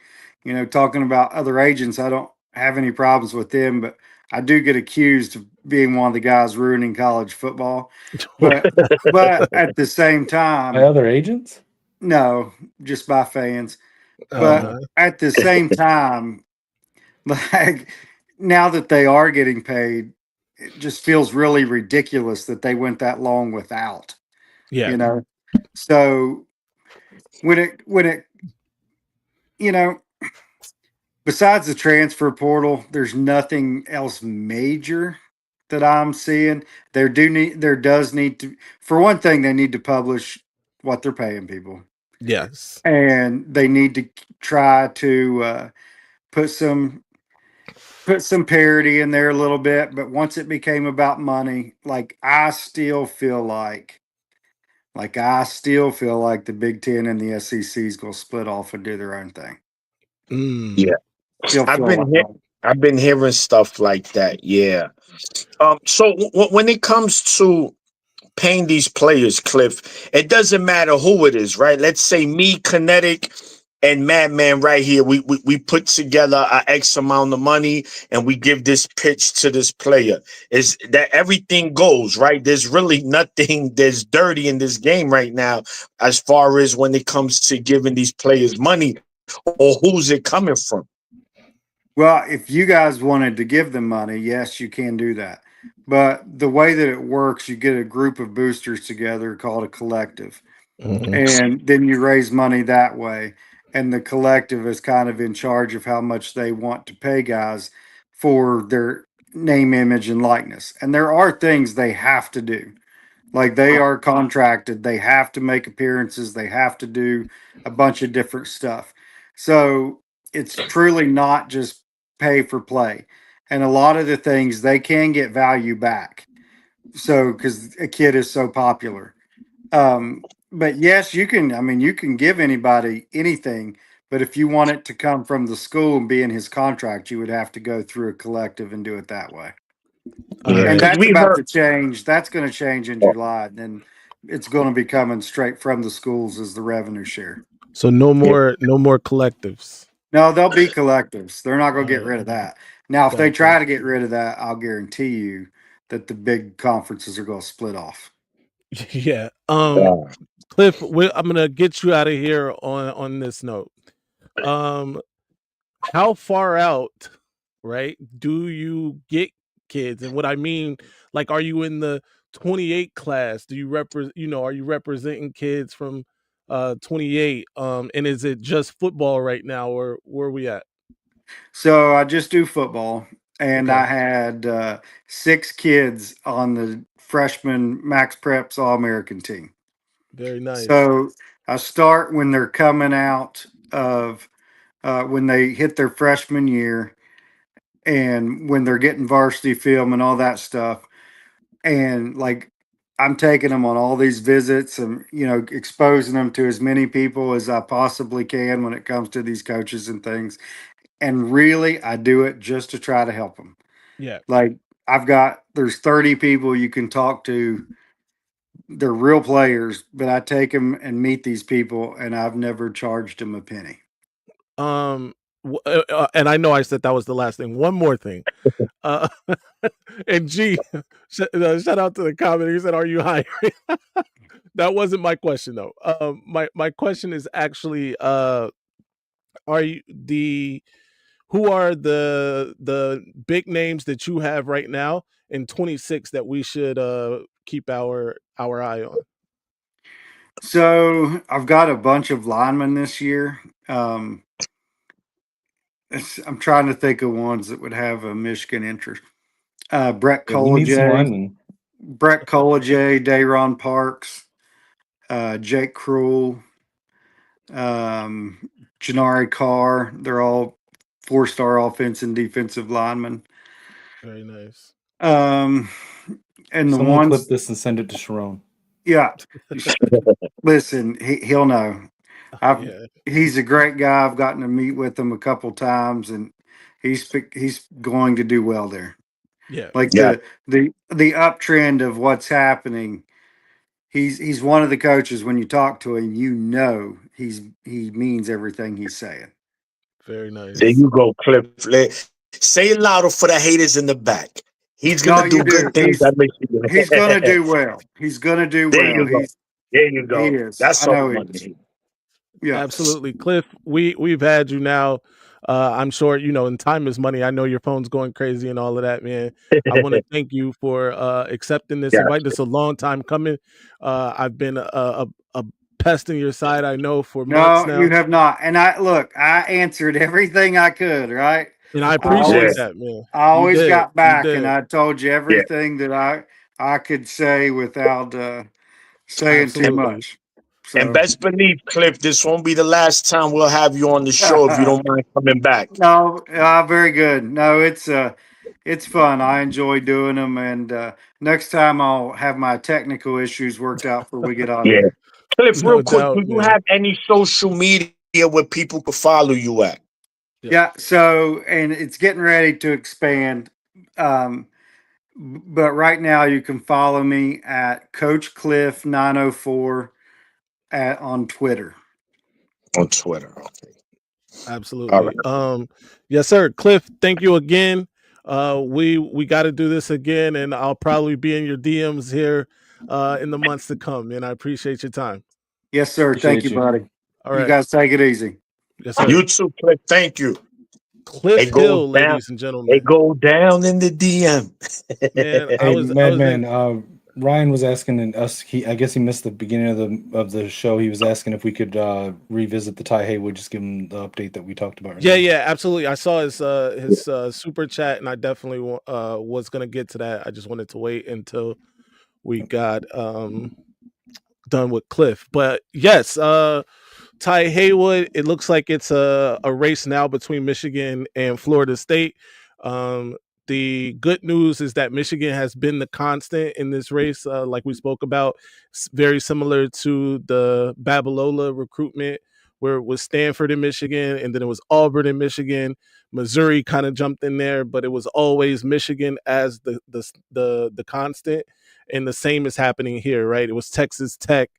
Talking about other agents, I don't have any problems with them, but I do get accused of being one of the guys ruining college football. But at the same By time, other agents? no, just by fans. But Uh, at the same time, like now that they are getting paid, it just feels really ridiculous that they went that long without, yeah. you know. So when it you know, besides the transfer portal, there's nothing else major that I'm seeing. There does need to, for one thing, they need to publish what they're paying people. Yes. And they need to try to put some put some parity in there a little bit, but once it became about money, like I still feel like the Big Ten and the SEC is going to split off and do their own thing. Mm. Yeah. Still I've feel been like he- I've been hearing stuff like that. Yeah. So when it comes to paying these players, Cliff, it doesn't matter who it is, right? Let's say me, Kinetic, and Madman right here. We put together a X amount of money and we give this pitch to this player. Is that everything goes, right? There's really nothing that's dirty in this game right now as far as when it comes to giving these players money or who's it coming from. Well, if you guys wanted to give them money, yes, you can do that. But the way that it works, you get a group of boosters together called a collective. Mhm. And then you raise money that way. And the collective is kind of in charge of how much they want to pay guys for their name, image, and likeness. And there are things they have to do. Like they are contracted, they have to make appearances, they have to do a bunch of different stuff. So it's truly not just pay for play. And a lot of the things they can get value back. So because a kid is so popular. But yes, you can, I mean, you can give anybody anything, but if you want it to come from the school and be in his contract, you would have to go through a collective and do it that way. All Yeah, And right. because that's we about heard. to change. That's going to change in July. And then it's going to be coming straight from the schools as the revenue share. So no more collectives. No, they'll be collectives. They're not going All to get right. rid of that. Now, if they Gotcha. try to get rid of that, I'll guarantee you that the big conferences are going to split off. Yeah. Yeah. Cliff, I'm gonna get you out of here on this note. Um, how far out, right, do you get kids? And what I mean, like, are you in the 28 class? Do you are you representing kids from 28? And is it just football right now, or where are we at? So I just do football, and Okay, I had 6 kids on the freshman Max Preps All American team. very nice. So I start when they're coming out of when they hit their freshman year and when they're getting varsity film and all that stuff. And like I'm taking them on all these visits and exposing them to as many people as I possibly can when it comes to these coaches and things. And really, I do it just to try to help them. Yeah. Like there's 30 people you can talk to. They're real players, but I take them and meet these people, and I've never charged them a penny. And I know I said that was the last thing. One more thing. Uh, and G, shout out to the comment. He said, "Are you hiring?" That wasn't my question though. My question is actually, are you who are the big names that you have right now in 26 that we should keep our eye on? So I've got a bunch of linemen this year. I'm trying to think of ones that would have a Michigan interest. Brett Yeah, we need some Colajay, linemen. Dayron Parks, Jake Cruel, Janari Carr. They're all 4-star offense and defensive linemen. Very nice. And the Someone clip ones, this and send it to Sharon. yeah. Listen, he'll know. Yeah. He's a great guy. I've gotten to meet with him a couple times, and he's going to do well there. Yeah. Like Yeah. the uptrend of what's happening. He's one of the coaches. When you talk to him, he means everything he's saying. Very nice. There you go, Cliff. Say it louder for the haters in the back. He's gonna do good things at Michigan. He's gonna do well. He's gonna do There well. you go. There you go. He is. That's I know all he I is. need. Yeah. Absolutely. Cliff, we've had you now. I'm sure, and time is money. I know your phone's going crazy and all of that, man. I want to thank you for accepting this invite. This is a long time coming. I've been a pest in your side, I know, for months now. No, you have not. And I answered everything I could, right? And I appreciate that, man. I always got back, You and I told you everything that I could say without saying too much. So. And best believe, Cliff, this won't be the last time we'll have you on the show if you don't mind coming back. No, very good. No, it's fun. I enjoy doing them, and next time I'll have my technical issues worked out before we get on there. Cliff, No real quick, doubt, do you man. have any social media where people could follow you at? Yeah. So, and it's getting ready to expand. But right now you can follow me at Coach Cliff 904 on Twitter. On Twitter, okay. Absolutely. Yes, sir. Cliff, thank you again. We got to do this again, and I'll probably be in your DMs here in the months to come. And I appreciate your time. Yes, sir. Thank you, buddy. All right. You guys take it easy. Yes, sir. You too, Cliff. Thank you. Cliff Hill, ladies and gentlemen. They go down in the DM. Man, Ryan was asking us. I guess he missed the beginning of the show. He was asking if we could revisit the Ty Haywood. Just give him the update that we talked about. Yeah, absolutely. I saw his super chat, and I definitely was gonna get to that. I just wanted to wait until we got done with Cliff. But yes, Ty Haywood. It looks like it's a race now between Michigan and Florida State. The good news is that Michigan has been the constant in this race, like we spoke about. It's very similar to the Babalola recruitment, where it was Stanford in Michigan, and then it was Auburn in Michigan. Missouri kind of jumped in there, but it was always Michigan as the constant. And the same is happening here, right? It was Texas Tech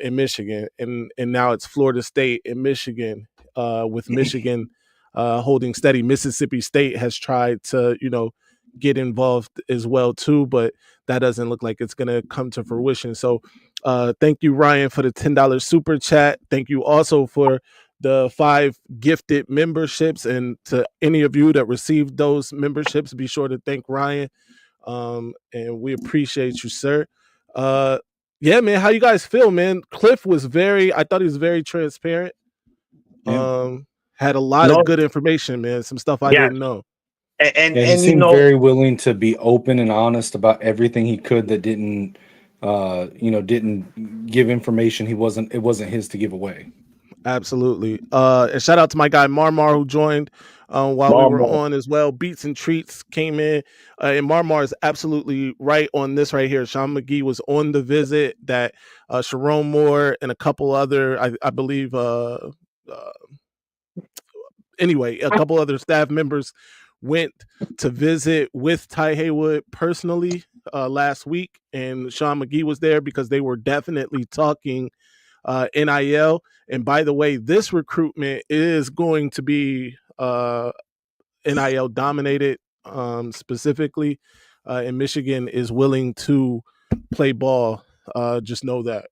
in Michigan, and now it's Florida State in Michigan, with Michigan holding steady. Mississippi State has tried to, get involved as well too, but that doesn't look like it's going to come to fruition. So thank you, Ryan, for the $10 super chat. Thank you also for the 5 gifted memberships, and to any of you that received those memberships, be sure to thank Ryan. And we appreciate you, sir. Yeah, man, how you guys feel, man? Cliff I thought he was very transparent. Had a lot of good information, man. Some stuff I didn't know. And he seemed very willing to be open and honest about everything he could that didn't didn't give information it wasn't his to give away. Absolutely. And shout out to my guy Marmar who joined while we were Marmar. on as well. Beats and Treats came in, and Marmar is absolutely right on this right here. Sean McGee was on the visit that Sharon Moore and a couple other, I believe, anyway, a couple other staff members went to visit with Ty Haywood personally last week, and Sean McGee was there because they were definitely talking NIL. And by the way, this recruitment is going to be NIL dominated specifically, and Michigan is willing to play ball. Just know that.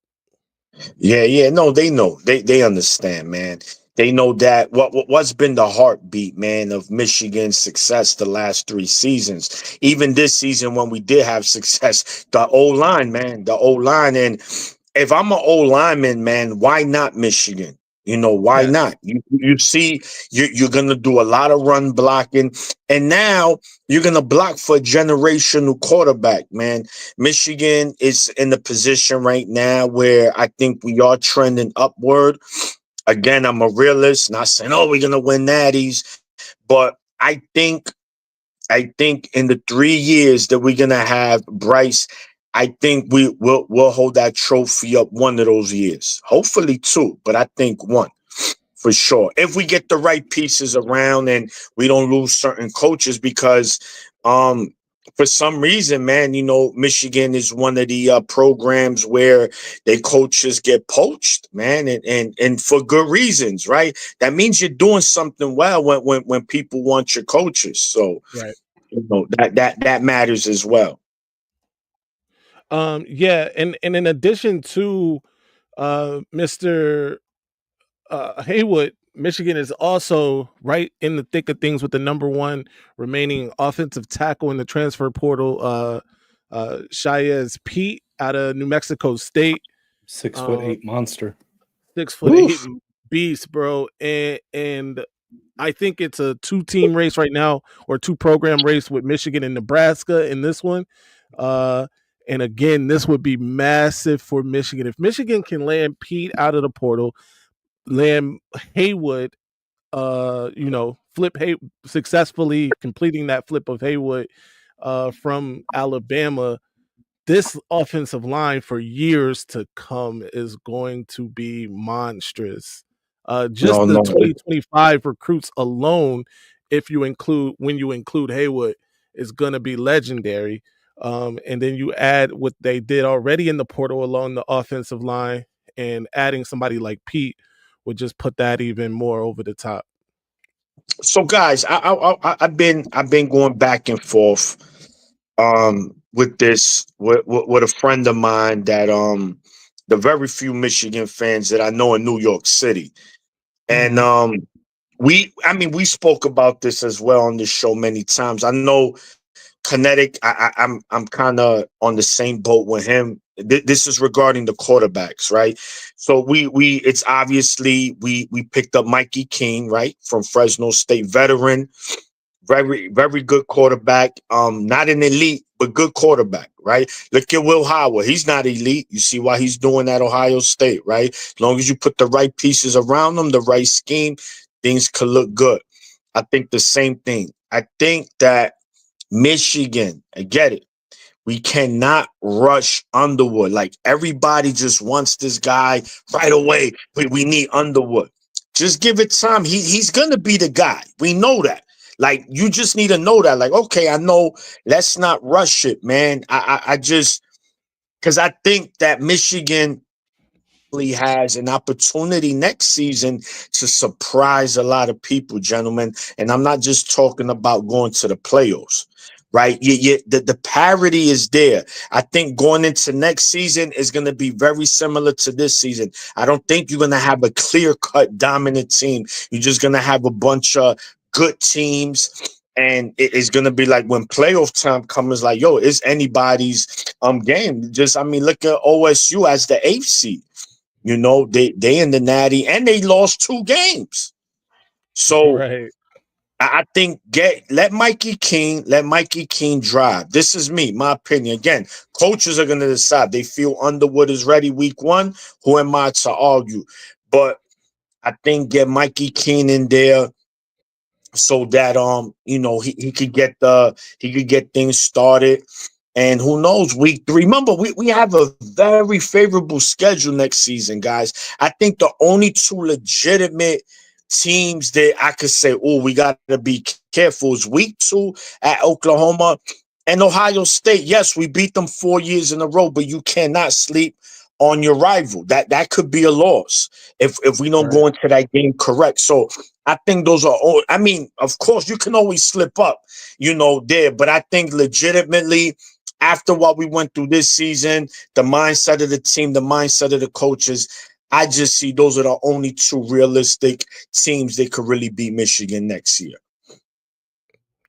Yeah. No, they know. They understand, man. They know that what's been the heartbeat, man, of Michigan's success the last 3 seasons. Even this season when we did have success, the O-line, man, the O-line. And if I'm an O-lineman, man, why not Michigan? Why Yes. not? You see, you're gonna do a lot of run blocking, and now you're gonna block for a generational quarterback, man. Michigan is in the position right now where I think we are trending upward. Again, I'm a realist, not saying, oh, we're gonna win natties, but I think in the 3 years that we're gonna have Bryce, I think we'll hold that trophy up one of those years. Hopefully 2, but I think 1 for sure. If we get the right pieces around and we don't lose certain coaches, because for some reason, man, Michigan is one of the programs where they coaches get poached, man, and for good reasons, right? That means you're doing something well when people want your coaches. So Right. that matters as well. Yeah, and in addition to Mr. Haywood, Michigan is also right in the thick of things with the number 1 remaining offensive tackle in the transfer portal, Shaez Pete out of New Mexico State. 6'8" monster. 6'8" Oof. beast, bro. And I think it's a 2-team race right now, or 2-program race with Michigan and Nebraska in this one. And again, this would be massive for Michigan. If Michigan can land Pete out of the portal, land Haywood, successfully completing that flip of Haywood from Alabama, this offensive line for years to come is going to be monstrous. Just the No. 2025 recruits alone, when you include Haywood, is going to be legendary. And then you add what they did already in the portal along the offensive line, and adding somebody like Pete would just put that even more over the top. So guys, I've been going back and forth with this with a friend of mine that the very few Michigan fans that I know in New York City. And we spoke about this as well on this show many times. I know Kinetic, I'm kind of on the same boat with him. This is regarding the quarterbacks, right? So it's obviously we picked up Mikey King, right, from Fresno State, veteran, very very good quarterback. Not an elite, but good quarterback, right? Look at Will Howard. He's not elite. You see why he's doing at Ohio State, right? As long as you put the right pieces around them, the right scheme, things could look good. I think the same thing. I think that Michigan, I get it. We cannot rush Underwood. Like everybody just wants this guy right away. We need Underwood. Just give it time. He's gonna be the guy. We know that. Like you just need to know that. Like, okay, I know. Let's not rush it, man. I just because I think that Michigan has an opportunity next season to surprise a lot of people, gentlemen. And I'm not just talking about going to the playoffs, right? The parity is there. I think going into next season is going to be very similar to this season. I don't think you're going to have a clear-cut dominant team. You're just going to have a bunch of good teams. And it's gonna be like when playoff time comes, like, yo, it's anybody's game. Look at OSU as the 8th seed. They in the natty and they lost 2 games. So Right. I think let Mikey King drive. This is me, my opinion. Again, coaches are going to decide. They feel Underwood is ready week 1. Who am I to argue? But I think get Mikey King in there so that he could get things started. And who knows, week 3. Remember, we have a very favorable schedule next season, guys. I think the only 2 legitimate teams that I could say, oh, we got to be careful is week 2 at Oklahoma and Ohio State. Yes, we beat them 4 years in a row, but you cannot sleep on your rival. That could be a loss if we don't go into that game correct. So I think those are all. I mean, of course, you can always slip up, there. But I think legitimately, after what we went through this season, the mindset of the team, the mindset of the coaches, I just see those are the only 2 realistic teams that could really beat Michigan next year.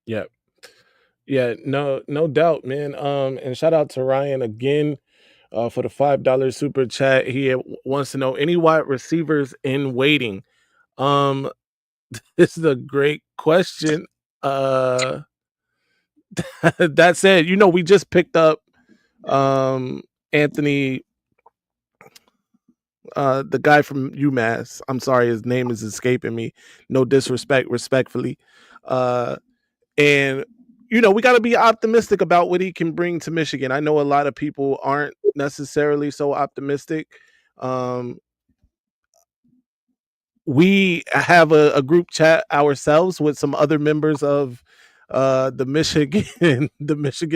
Yeah. Yeah, no doubt, man. And shout out to Ryan again for the $5 super chat. He wants to know any wide receivers in waiting. This is a great question. That said, we just picked up Anthony, the guy from UMass. I'm sorry, his name is escaping me. No disrespect, respectfully. And we got to be optimistic about what he can bring to Michigan. I know a lot of people aren't necessarily so optimistic. We have a group chat ourselves with some other members of the Michigan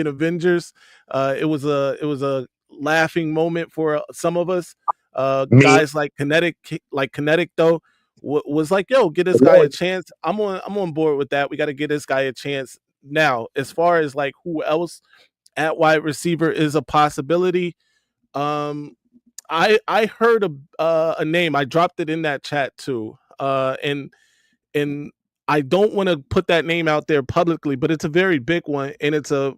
Avengers. It was a laughing moment for some of us. Guys like Kinetic though was like, yo, get this guy a chance. I'm on board with that. We got to get this guy a chance. Now, as far as like who else at wide receiver is a possibility, I heard a name. I dropped it in that chat too, and I don't want to put that name out there publicly, but it's a very big one, and it's a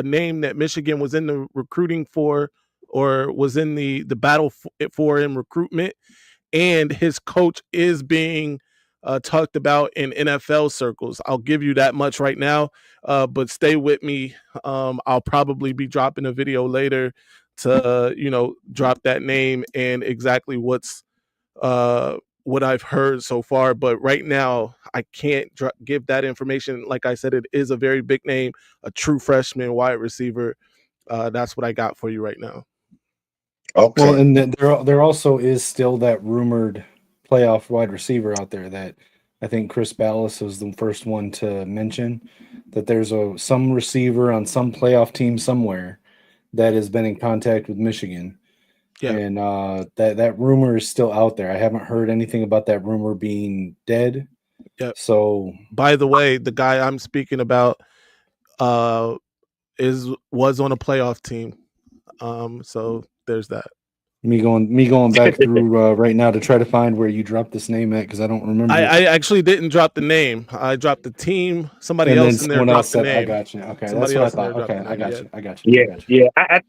name that Michigan was in the recruiting for, or was in the battle for in recruitment, and his coach is being talked about in NFL circles. I'll give you that much right now, but stay with me. I'll probably be dropping a video later to drop that name and exactly what I've heard so far. But right now, I can't give that information. Like I said, it is a very big name, a true freshman wide receiver. That's what I got for you right now. Okay. Well, and there also is still that rumored playoff wide receiver out there that I think Chris Ballas was the first one to mention, that there's some receiver on some playoff team somewhere that has been in contact with Michigan. Yeah. And that rumor is still out there. I haven't heard anything about that rumor being dead. Yeah. So, by the way, the guy I'm speaking about was on a playoff team. So there's that. Me going back through right now to try to find where you dropped this name at, because I don't remember. I actually didn't drop the name. I dropped the team. Somebody else in there dropped the name. I got you. Okay, that's what I thought. Okay, I got you. Yeah. I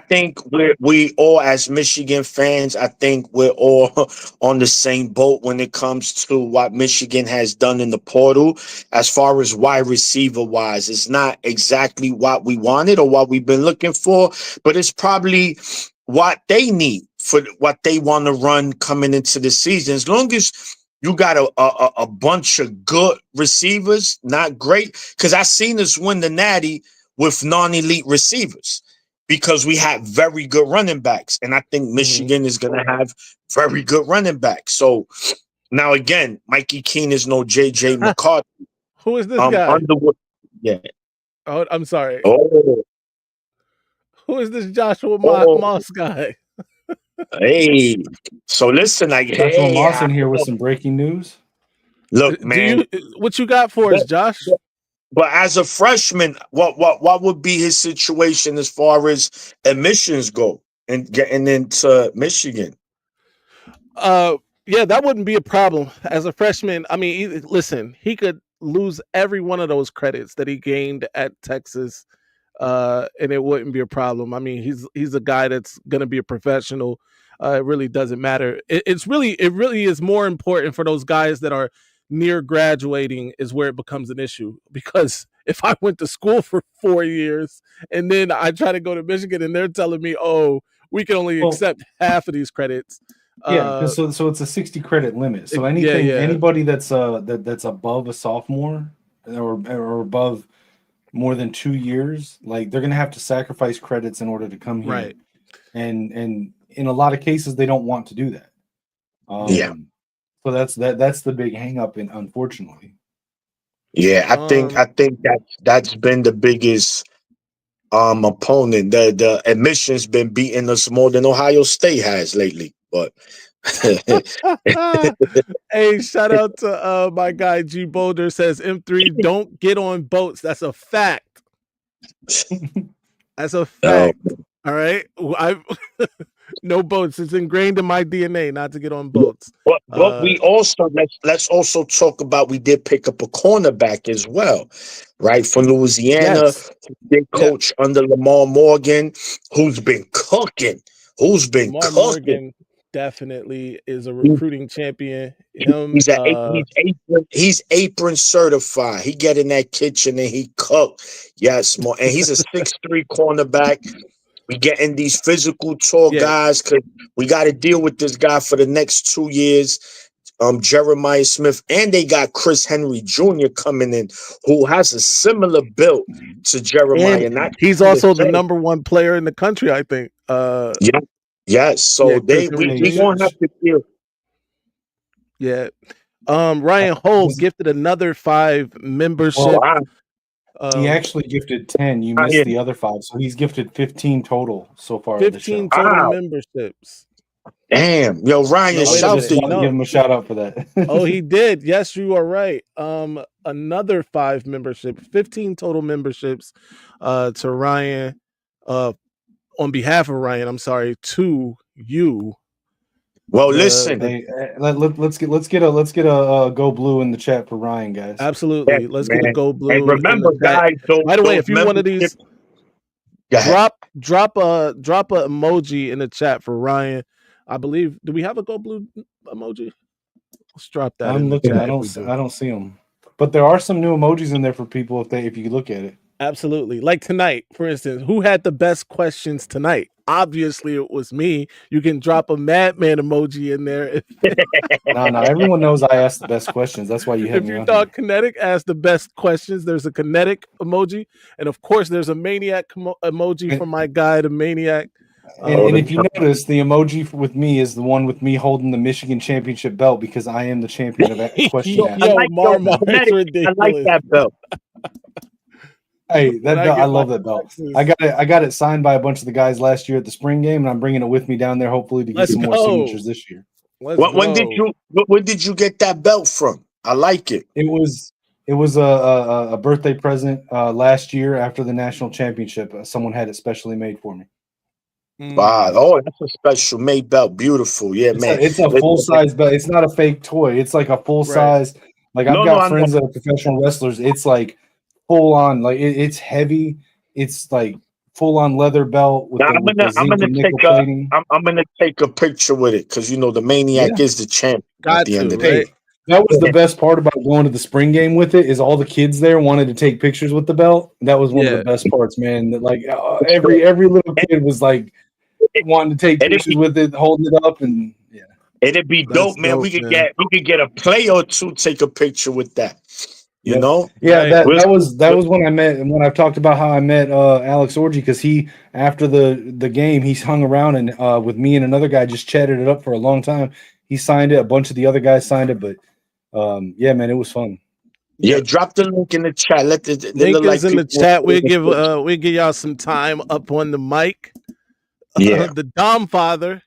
think we all, as Michigan fans, I think we're all on the same boat when it comes to what Michigan has done in the portal. As far as wide receiver wise, it's not exactly what we wanted or what we've been looking for, but it's probably what they need for what they want to run coming into the season. As long as you got a bunch of good receivers, not great, because I seen us win the Natty with non-elite receivers because we had very good running backs, and I think Michigan is going to have very good running backs. So now again, Mikey Keene is no JJ McCarthy. Who is this guy? Underwood. Yeah. Oh, I'm sorry. Oh. Who is this Joshua Moss guy? Hey, so listen, Joshua Moss in here with some breaking news. Look, man, what you got for us, Josh? But as a freshman, what would be his situation as far as admissions go and getting into Michigan? Yeah, that wouldn't be a problem as a freshman. I mean, listen, he could lose every one of those credits that he gained at Texas. And it wouldn't be a problem. I mean, he's a guy that's going to be a professional. It really doesn't matter. It really is more important for those guys that are near graduating is where it becomes an issue. Because if I went to school for 4 years and then I try to go to Michigan and they're telling me, oh, we can only accept half of these credits. Yeah, because so it's a 60 credit limit. So yeah. anybody that's that's above a sophomore or above more than 2 years, like they're gonna have to sacrifice credits in order to come here. Right. And in a lot of cases they don't want to do that. So that's the big hang up, unfortunately. Yeah, I think that's been the biggest opponent. The admission's been beating us more than Ohio State has lately. But hey, shout out to my guy G Boulder says M3 don't get on boats. That's a fact. That's a fact. All right. No boats. It's ingrained in my DNA not to get on boats. But we also let's also talk about, we did pick up a cornerback as well, right? From Louisiana, Yes. big coach under Lamar Morgan, who's been cooking. Lamar Morgan definitely is a recruiting champion. He's apron certified. He get in that kitchen and he cook. Yes, more, and he's a 6'3" cornerback. We getting these physical tall guys because we got to deal with this guy for the next 2 years. Jeremiah Smith, and they got Chris Henry Jr. coming in, who has a similar build to Jeremiah. And he's also the number 1 player in the country, I think. Yes. So we won't have to deal. Yeah. Ryan Holt gifted another 5 membership. He actually gifted 10. You missed the other 5, so he's gifted 15 total so far. 15 total memberships. Damn, yo, Ryan, give him a shout out for that. Oh, he did. Yes, you are right. Another 5 membership, 15 total memberships to Ryan. On behalf of Ryan, I'm sorry, to you. Well, listen. Hey, let's get a go blue in the chat for Ryan, guys. Absolutely. Let's get a go blue. And remember, guys, by the way, if you're one of these, drop a emoji in the chat for Ryan. I believe. Do we have a go blue emoji? Let's drop that. I'm looking. I don't see them, but there are some new emojis in there for people if you look at it. Absolutely. Like tonight, for instance, who had the best questions tonight? Obviously, it was me. You can drop a madman emoji in there. No, everyone knows I asked the best questions. That's why you have me on. If you thought Kinetic asked the best questions, there's a Kinetic emoji, and of course, there's a Maniac emoji from my guy, the Maniac. And if you notice, the emoji with me is the one with me holding the Michigan championship belt because I am the champion of that question. I like that belt. Hey, that belt, I love that belt. I got it signed by a bunch of the guys last year at the spring game, and I'm bringing it with me down there, hopefully to get some more signatures this year. When did you get that belt from? I like it. It was a birthday present last year after the national championship. Someone had it specially made for me. Wow! Oh, that's a special made belt. Beautiful, yeah, man. It's a full size belt. It's not a fake toy. It's like a full size. Like I've got friends that are professional wrestlers. It's like full on. Like it's heavy. It's like full on leather belt. I'm gonna take a picture with it because the Maniac is the champ at the end of the day. That was the best part about going to the spring game with it is all the kids there wanted to take pictures with the belt. That was one of the best parts, man. Like every little kid was like wanting to take pictures with it, holding it up, and it'd be dope, man. We could get a play or two take a picture with that. You know? Yeah, that was when I met, and when I've talked about how I met Alex Orji, because he after the game he's hung around and with me and another guy just chatted it up for a long time. He signed it, a bunch of the other guys signed it, but yeah, man, it was fun. Yeah, drop the link in the chat. Let the link is in the chat. We'll give y'all some time up on the mic. Yeah, the Dom Father.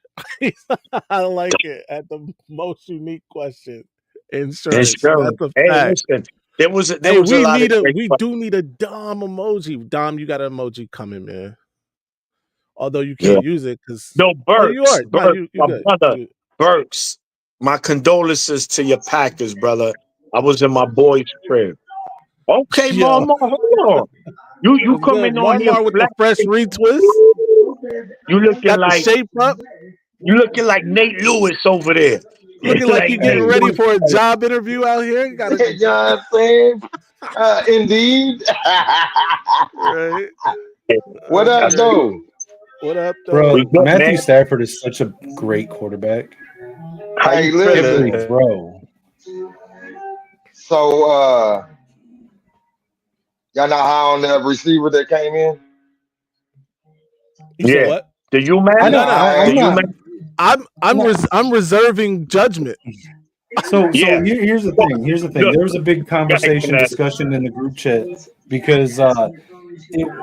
I like it at the most unique question. Insurance. That's a fact. Listen, we do need a Dom emoji. Dom, you got an emoji coming, man. Although you can't use it because Burks, my brother, Burks. My condolences to your Packers, brother. I was in my boy's crib. Okay, Mama, hold on. You coming on here with the fresh retwist? You looking got like the shape up? You looking like Nate Lewis over there. Looking like you getting ready for a job interview out here. You gotta, You know what I'm saying? Indeed. right? What up, though? What up, though? Bro, We good, Matthew man. Stafford is such a great quarterback. How Hey, you Every listen. throw. So, y'all know how on the receiver that came in? You said Yeah. what? The you I man? know. No. I'm The you not. man? I'm reserving judgment. So Yeah. here's the thing. Here's the thing. Good. There was a big conversation, Connect. discussion in the group chat because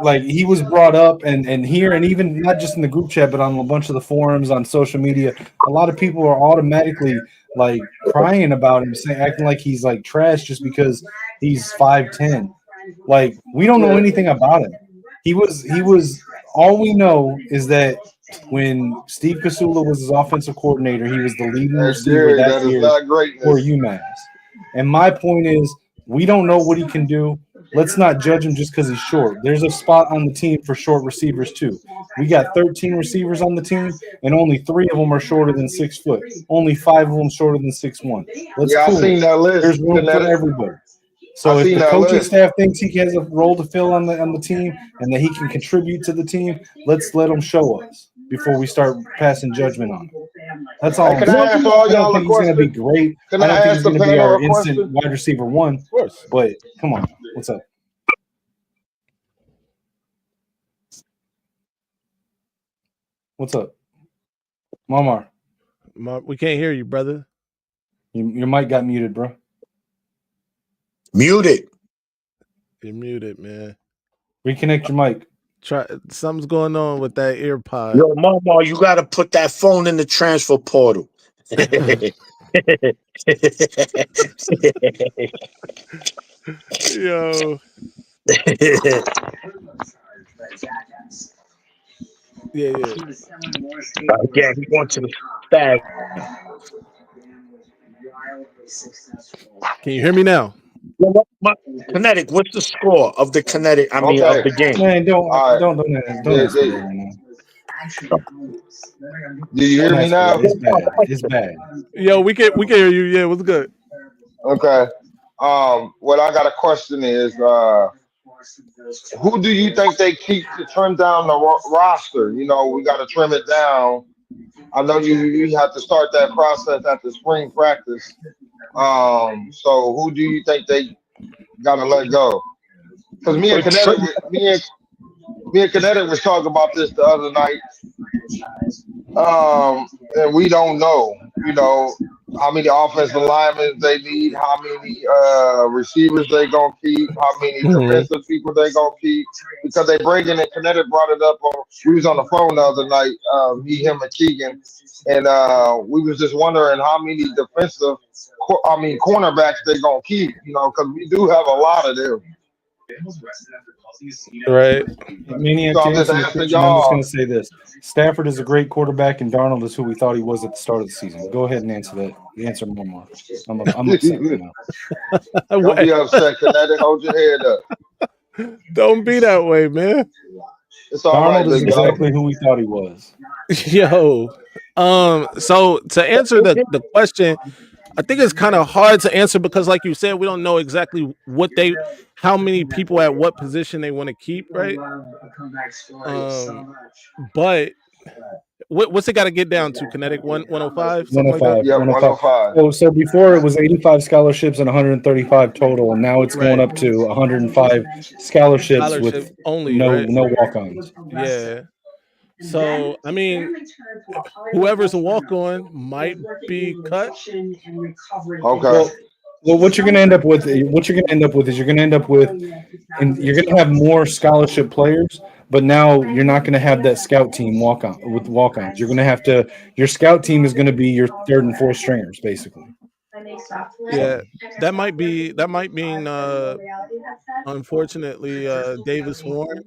like he was brought up and here and even not just in the group chat, but on a bunch of the forums on social media, a lot of people are automatically like crying about him, saying acting like he's like trash just because he's 5'10". Like we don't know anything about him. He was all we know is that when Steve Kasula was his offensive coordinator, he was the leading receiver Jerry, that that is year not for greatness. UMass. And my point is, we don't know what he can do. Let's not judge him just because he's short. There's a spot on the team for short receivers too. We got 13 receivers on the team, and only 3 of them are shorter than 6 foot. Only 5 of them shorter than 6'1". That's Yeah, cool. I seen that list. There's room for Kinetic. everybody. So I if seen the that coaching list. staff thinks he has a role to fill on the team and that he can contribute to the team, let's let him show us before we start passing judgment on him. That's all. Hey, can I ask all I don't y'all a think he's going to be question? great. Can I I don't think ask he's the going to be panel our a instant question? wide receiver 1. Of course. But come on, what's up? What's up, Momar? We can't hear you, brother. Your mic got muted, bro. Muted. You're muted, man. Reconnect your mic. Try. Something's going on with that ear pod. Yo, Mama, you gotta put that phone in the transfer portal. Yo. Yeah. Again, he wants to the bag. Can you hear me now? Kinetic, what's the score of the kinetic? I mean, Okay. of the game. Man, don't All right. don't ask me that right now. Do you hear Don't me ask me now? that. It's bad. It's bad. Yo, we can hear you. Yeah, what's good? Okay. What I got a question is, who do you think they keep to trim down the roster? You know, we got to trim it down. I know you have to start that process at the spring practice. So who do you think they got to let go? Because me and Kinetic was talking about this the other night. And we don't know, you know, how many offensive linemen they need, how many receivers they gonna keep, how many defensive people they gonna keep, because they bring in and Kinetic brought it up on. We was on the phone the other night, me, him, and Keegan, and we was just wondering how many cornerbacks they gonna keep, you know, because we do have a lot of them. Right. Maniac, So to I'm just answer your asking question, I'm just y'all. going to say this. Stafford is a great quarterback, and Darnold is who we thought he was at the start of the season. Go ahead and answer that. Answer more. I'm upset right now. Don't be upset, Kinetic. Hold your head up. Don't be that way, man. It's all right, Darnold is big dog. exactly who we thought he was. Yo. So to answer the question, I think it's kind of hard to answer because, like you said, we don't know exactly how many people at what position they want to keep, right? But what's it got to get down to? Kinetic 105, something like that. 105. Yep, 105. So before it was 85 scholarships and 135 total, and now it's going up to 105 scholarships Scholarship with only, no right? walk-ons. Yeah. So I mean, whoever's a walk-on might be cut. Okay. Well, what you're going to end up with is you're going to end up with, and you're going to have more scholarship players, but now you're not going to have that scout team walk-ons. You're going to have to. Your scout team is going to be your third and fourth stringers, basically. Yeah, that might mean unfortunately Davis Warren.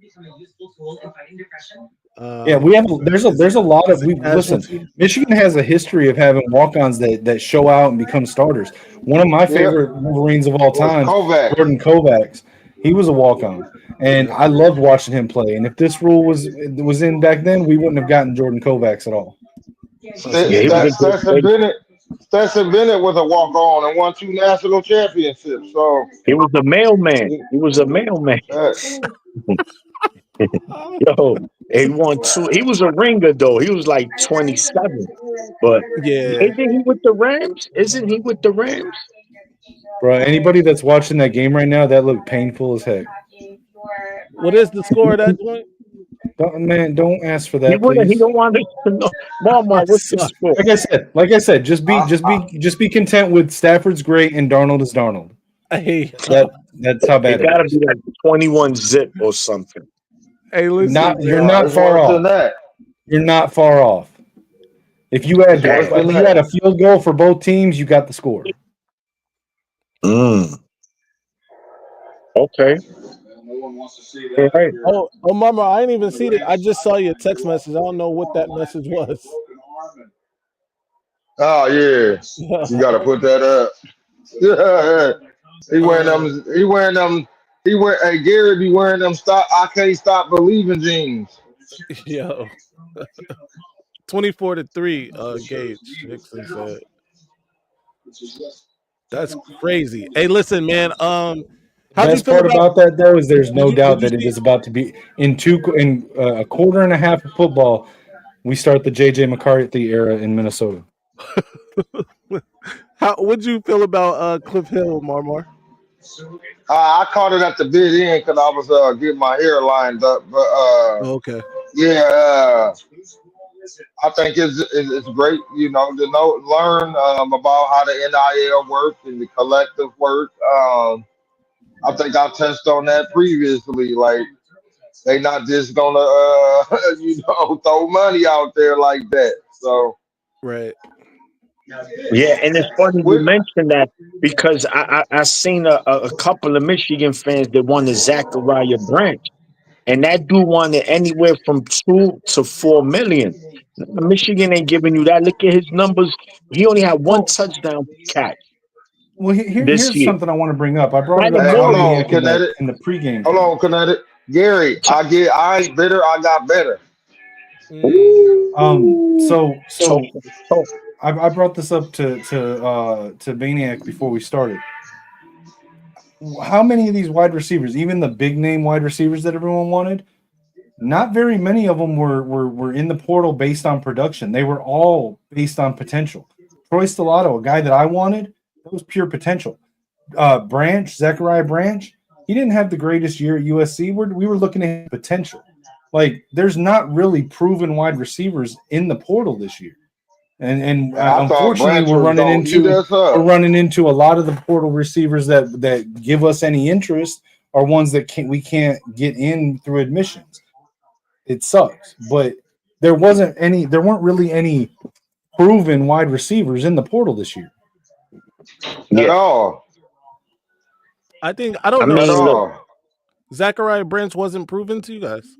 Yeah, there's a lot of listen. Michigan has a history of having walk-ons that show out and become starters. One of my favorite Wolverines of all time, Jordan Kovacs. He was a walk-on, and I loved watching him play. And if this rule was in back then, we wouldn't have gotten Jordan Kovacs at all. Stetson Bennett was a walk-on and won 2 national championships. So, He was a mailman. He was a mailman. uh, Yo, he won 2. He was a ringer though. He was like 27. But Yeah. isn't he with the Rams? Isn't he with the Rams? Bro, anybody that's watching that game right now, that looked painful as heck. What is the score of that joint? Don't ask for He that, would. He please. don't want to know. Mama, what's the Sorry. score? Like I said, just be content with Stafford's great and Darnold is Darnold. Hey, That's how It bad it gotta is. be like 21-zip or something. hey, listen, You're man. not it's far worse off. than that. You're not far off. If you had Worse than that. a field goal for both teams, you got the score. Okay. All right. Oh, Mama, I didn't even see it. I just saw your text message. I don't know what that message was. Oh yeah, you got to put that up. He wearing them. He wearing them. Hey, Gary be wearing them. Stop! I can't stop believing jeans. Yo, 24-3. Gage Hickson said. That's crazy. Hey, listen, man. How'd you Best feel part about? about that though is there's no Did doubt you that it see? is about to be in a quarter and a half of football. We start the JJ McCarthy era in Minnesota. What'd you feel about Cliff Hill, Marmar? I caught it at the bid in because I was getting my hair lined up. But Okay. yeah, I think it's great. You know, to learn about how the NIL work and the collective work. I think I touched on that previously. Like they not just gonna throw money out there like that. So Right. Yeah, and it's funny you we, mentioned that because I seen a couple of Michigan fans that wanted Zachariah Branch, and that dude wanted anywhere from 2 to 4 million. Michigan ain't giving you that. Look at his numbers. He only had one Well, touchdown catch this here's year. something I want to bring up. I brought it Probably up hey, to more hold than on, Maniac Kinetic. in the pregame Hold thing. on, Kinetic. Gary, I ain't bitter. I got better. So Talk, talk. I brought this up to Maniac before we started. How many of these wide receivers, even the big name wide receivers that everyone wanted, not very many of them were in the portal based on production. They were all based on potential. Troy Stellato, a guy that I wanted, that was pure potential. Zachariah Branch, he didn't have the greatest year at USC. We were looking at potential. Like, there's not really proven wide receivers in the portal this year. And I thought unfortunately, Branch was gonna eat us we're up. running into a lot of the portal receivers that give us any interest are ones that we can't get in through admissions. It sucks, but there weren't really any proven wide receivers in the portal this year. At Yeah, all. I don't I know. At mean, look, all. Zachariah Branch wasn't proven to you guys.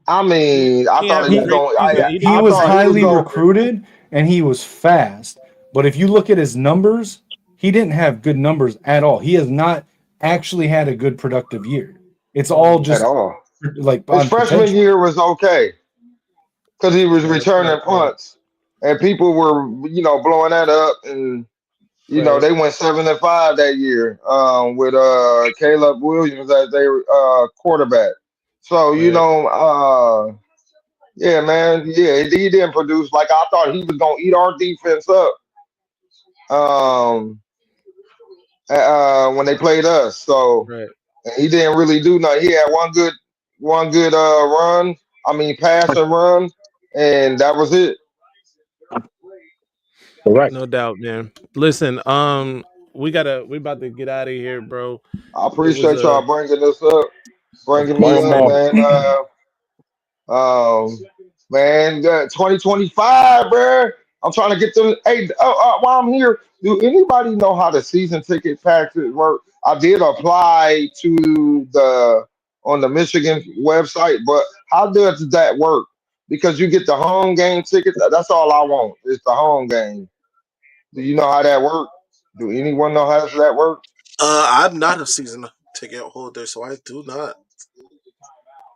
I mean, I He thought had he a was great going. season. He He I was thought he was highly going. recruited and he was fast, but if you look at his numbers, he didn't have good numbers at all. He has not actually had a good productive year. It's all At just all. like His on freshman potential. year was okay because he was That's returning punts, and people were blowing that up, and right. they went 7-5 that year with Caleb Williams as their quarterback. So Right. yeah, man, yeah, he didn't produce like I thought he was gonna eat our defense up. Um, when they played us, so Right. he didn't really do nothing. He had one good run. I mean, pass and run, and that was it. correct. No doubt, man. Listen, we about to get out of here, bro. I It was appreciate y'all bringing this up, of bringing me course, up, Mama, man. man. Man, 2025, bro. I'm trying to get them. Hey, while I'm here, do anybody know how the season ticket packages work? I did apply to the on the Michigan website, but how does that work? Because you get the home game tickets. That's all I want is the home game. Do you know how that works? Do anyone know how that works? I'm not a season ticket holder, so I do not.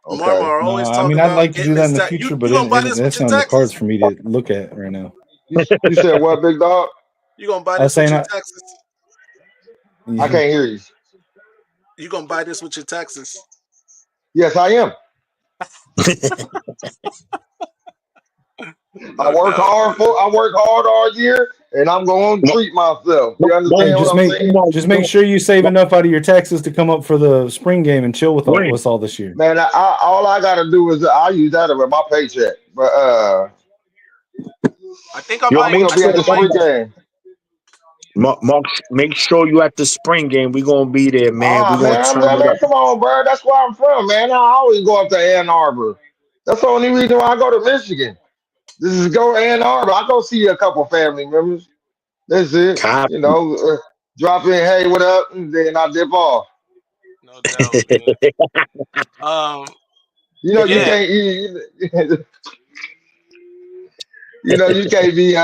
Okay. Marmar No, always I talk mean I'd about like to getting do that this in the tax. future, You but gonna buy this with that's your on the cards taxes? for me to look at right now. You said what, big dog? You gonna buy I was this with saying, your taxes? I can't hear you. You gonna buy this with your taxes? Yes, I am. No doubt, man. I work hard all year, and I'm going to treat myself. You hey, understand what I'm saying? just make sure you save enough out of your taxes to come up for the spring game and chill with us all this year. Man, all I gotta do is I use that with my paycheck. But I think I Yo, I'm might. make gonna I be sure, at think the I might. spring game. Mark, make sure you at the spring game. We gonna be there, man. We Ah, gonna man, turn it man, up. come on, bro. That's where I'm from, man. I always go up to Ann Arbor. That's the only reason why I go to Michigan. This is go Ann Arbor. I go see a couple family members. That's it. You Copy. know, drop in, hey, what up, and then I dip off. No doubt, man. Um, You know, you yeah, can't, you can't be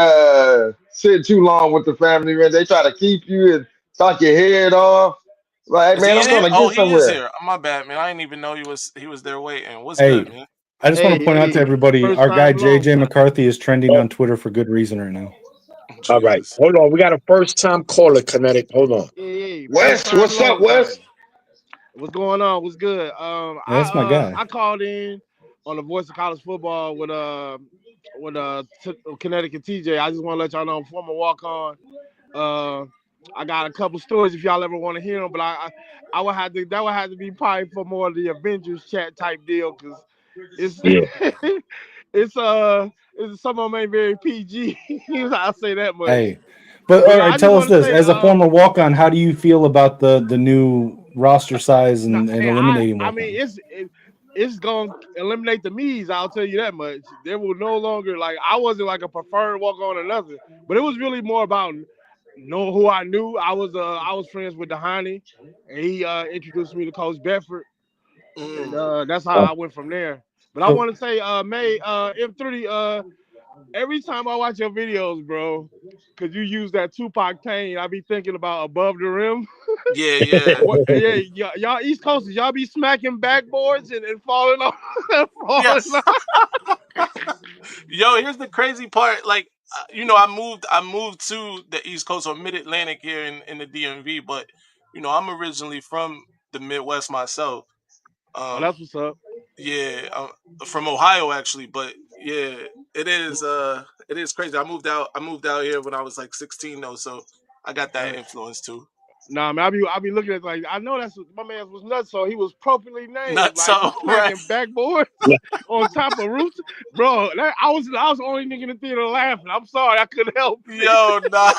sitting too long with the family, man. They try to keep you and talk your head off. Like, hey, is man, he I'm in here? trying to Oh, get he is somewhere. here. My bad, man. I didn't even know he was there waiting. What's Hey, good, man? I just want to point out to everybody, First our guy time, long JJ time. McCarthy is trending Oh, on Twitter for good reason right now. all right. Jesus. Hold on. We got a first time caller, Kinetic. Hold on. Yeah, first Wes, time, what's up, long time. Wes? What's going on? What's good? Yeah, that's my guy. I called in on the Voice of College Football with Connecticut TJ. I just want to let y'all know I'm former walk on. I got a couple stories if y'all ever want to hear them, but I would have to that would have to be probably for more of the Avengers chat type deal because it's Yeah. it's some of them ain't very PG. I'll say that much. Hey, but But all no, I right, just tell us want to this: say as a former walk-on, how do you feel about the new roster size no, and hey, eliminating I mean walk-ons? it's gonna eliminate the me's. I'll tell you that much. There will no longer like I wasn't like a preferred walk on or nothing, but it was really more about know who I knew. I was friends with Dehani, and he introduced me to Coach Bedford, and Mm. that's how I went from there. But I So, want to say, May M30, every time I watch your videos, bro, because you use that Tupac pain, I be thinking about above the rim. Yeah, yeah, What? Yeah, y'all East Coasters, y'all be smacking backboards and falling off, falling yes. off. Yo, here's the crazy part. Like, I moved to the East Coast or Mid Atlantic here in the DMV, but I'm originally from the Midwest myself. Oh, Um, that's what's up. yeah, from Ohio actually, but yeah, it is crazy. I moved out here when I was like 16 though, so I got that influence too. Nah, man, I be looking at like I know that's what my man was nuts, so he was appropriately named, Not like so right. smacking backboards on top of roofs, bro. I was the only nigga in the theater laughing. I'm sorry, I couldn't help it. Yo, nah.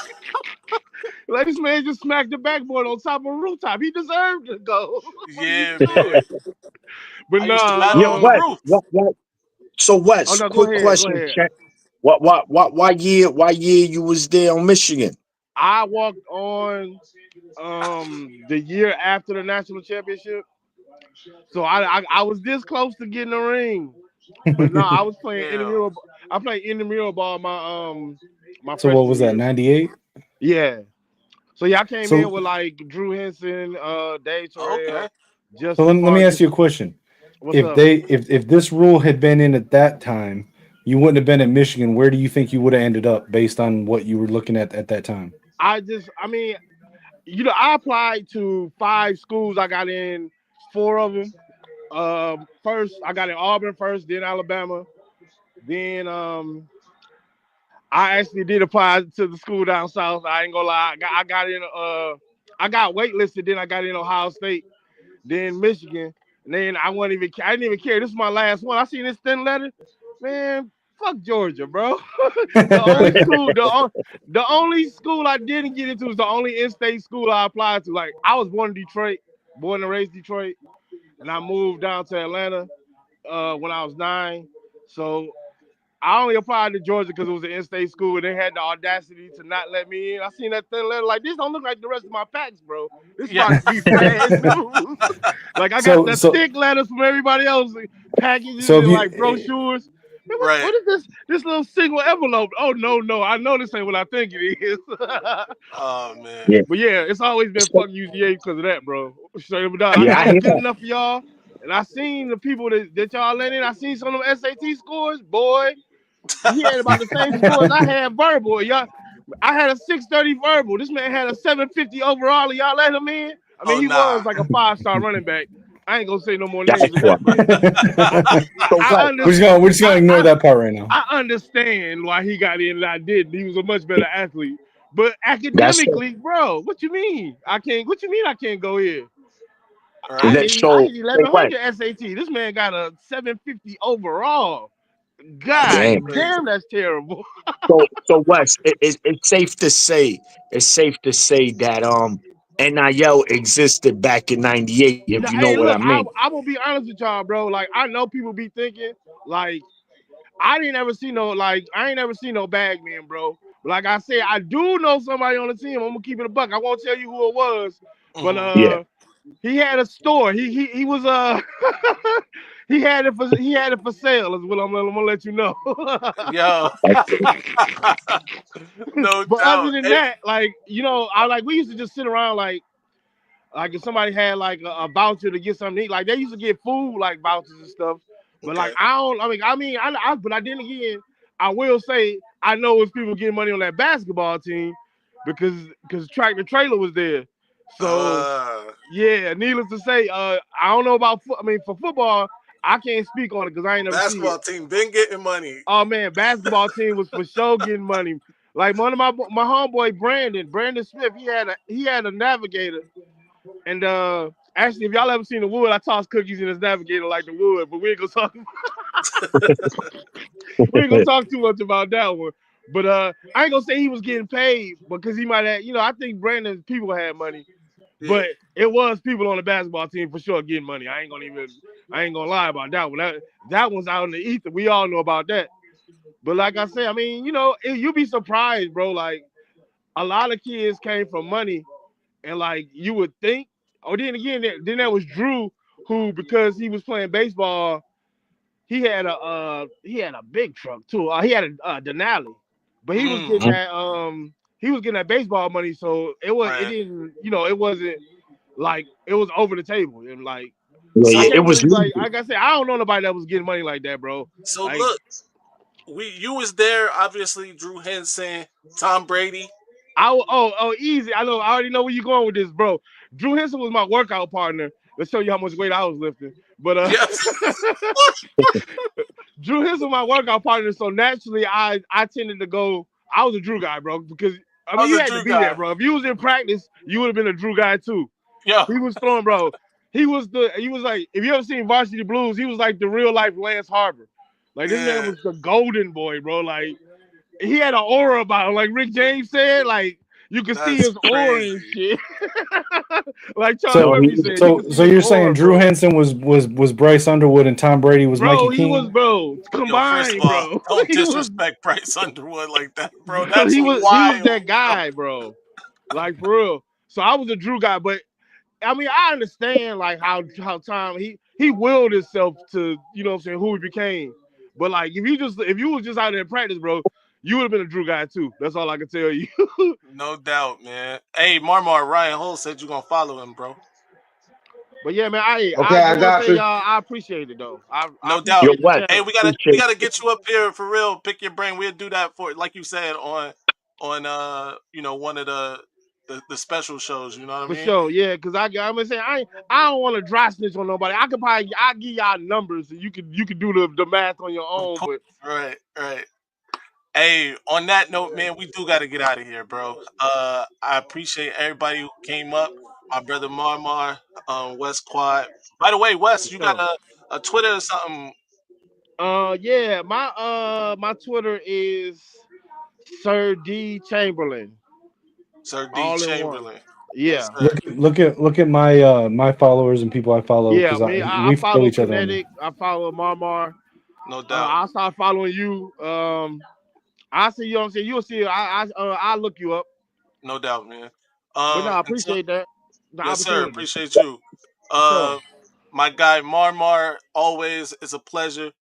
Like this man just smacked the backboard on top of a rooftop. He deserved to go. What are you Yeah, doing? man. But I used to nah, latch Yeah, on the Wes. roof. What? So, oh Wes, no, go quick ahead, go question. ahead. Check. What year you was there on Michigan? I walked on the year after the national championship, so I was this close to getting a ring. But no, I was playing Yeah. intramural. I played intramural ball my so what freshman was that? year. 98. Yeah. So yeah, I came in So, with like Drew Henson, Dave Terrell, Okay. so Justin let me ask Marcus. you a question. What's If up? if this rule had been in at that time, you wouldn't have been at Michigan. Where do you think you would have ended up based on what you were looking at that time? I mean, I applied to 5 schools. I got in 4 of them. First, I got in Auburn first, then Alabama, then I actually did apply to the school down south. I ain't gonna lie. I got in. I got waitlisted. Then I got in Ohio State. Then Michigan. And then I didn't even care. This is my last one. I seen this thin letter. Man, fuck Georgia, bro. the only school, the only school I didn't get into was the only in-state school I applied to. Like I was born in Detroit, born and raised Detroit, and I moved down to Atlanta when I was 9. So I only applied to Georgia because it was an in-state school and they had the audacity to not let me in. I seen that thin letter like this don't look like the rest of my packs, bro. This about to be Yes. bad news. Like I got so the so thick letters from everybody else, packages so if and like you brochures. Man, Right. what is this? This little single envelope? Oh no, I know this ain't what I think it is. Oh man. Yeah. But yeah, it's always been So, fuck UGA because of that, bro. Straight up and down. yeah, I I was hear good that. enough for y'all, and I seen the people that y'all let in. I seen some of them SAT scores, boy. He had about the same scores I had verbal. Y'all, I had a 630 verbal. This man had a 750 overall, and y'all let him in. I mean, Oh he was nah. like a 5-star running back. I ain't gonna say no more That's names than what. that, but So I what? understand. we're just gonna ignore that part right now. I understand why he got in and I didn't. He was a much better athlete. But That's what. academically, bro, what you mean? I can't. What you mean I can't go here? I Right. get I So get what? 1100 SAT. This man got a 750 overall. That's God Damn. crazy. damn, that's terrible. So Wes, it's safe to say that NIL existed back in '98, if Now, you know hey, what I look, mean. I will be honest with y'all, bro. Like, I know people be thinking, like, I ain't never seen no bag man, bro. But like I said, I do know somebody on the team. I'm gonna keep it a buck. I won't tell you who it was, but Hmm. Yeah. he had a store. He was he had it for sale. Is what I'm gonna let you know. Yo. No But other doubt. than Hey, that, like, I like we used to just sit around like if somebody had like a voucher to get something to eat, like they used to get food like vouchers and stuff. But like okay. I don't. But I then again, I will say I know it's people getting money on that basketball team because Tractor Trailer was there. So Uh yeah, needless to say, I don't know about. For football, I can't speak on it because I ain't never seen it. basketball team been getting money. Oh man, basketball team was for sure getting money. Like one of my homeboy Brandon Smith, he had a navigator. And actually, if y'all ever seen the wood, I toss cookies in his navigator like the wood, but we ain't gonna talk too much about that one. But I ain't gonna say he was getting paid because he might have, I think Brandon's people had money, Yeah. but it was people on the basketball team for sure getting money. I ain't gonna lie about that one. That one's out in the ether. We all know about that. But like I say, I mean, you'd be surprised, bro. Like a lot of kids came from money, and like you would think. Oh, then again, then there was Drew, who because he was playing baseball, he had a big truck too. He had a Denali, but Mm. he was getting that baseball money, so it Right. didn't it wasn't like it was over the table and like Yeah, I yeah. It can't was really legal. like I said I don't know nobody that was getting money like that, bro. So Like look, you was there, obviously, Drew Henson, Tom Brady. easy. I already know where you're going with this, bro. Drew Henson was my workout partner. Let's show you how much weight I was lifting. But Yes. Drew Henson was my workout partner, so naturally I tended to go. I was a Drew guy, bro, because I I mean was you a had to Drew be there, guy. bro. If you was in practice, you would have been a Drew guy too. Yo. He was throwing, bro. He was like, if you ever seen Varsity Blues, he was like the real life Lance Harbor. Like this man Yeah. was the golden boy, bro. Like he had an aura about him. Like Rick James said, like you could see That's his aura and crazy. shit. Like Charles No, So Murphy he, said, you so could see so his you're saying aura, Drew bro. Henson was Bryce Underwood and Tom Brady was Bro, Mikey he was King? Yo, first of combined, all, bro. don't He was disrespect Bryce Underwood like that, bro. bro, That's he was wild, that yo. guy, bro. Like for real. So I was a Drew guy, but I mean I understand like how Tom he willed himself to, what I'm saying, who he became. But like if you was just out there in practice, bro, you would have been a Drew guy too. That's all I can tell you. No doubt, man. Hey, Marmar, Ryan Hole said you gonna follow him, bro. But yeah, man, I Okay, just I want to got say you. y'all, I appreciate it though. I No doubt. Yo, appreciate the Wes, Hey, channel. we appreciate gotta it. get you up here for real. Pick your brain. We'll do that for, like you said, on one of the special shows. You know what I For mean? sure, yeah, because I'm gonna say I don't want to dry snitch on nobody. I give y'all numbers and you can do the math on your Of own. course. But Right, right. Hey, on that note, man, we do got to get out of here, bro. I appreciate everybody who came up. My brother Marmar, West Quad. By the way, for West, you got sure. a Twitter or something? Yeah, my Twitter is Sir D Chamberlain, Sir D all in one. Chamberlain. Yes, Yeah, sir. Look at my followers and people I follow yeah. because Me, I we follow follow each other on there. Kinetic. I follow Marmar. No doubt. I'll start following you. I see you. Know what I'm saying, you'll see. I'll look you up. No doubt, man. But no, I Until appreciate that the yes, sir. opportunity Appreciate you. for sure. My guy Marmar, always it's a pleasure.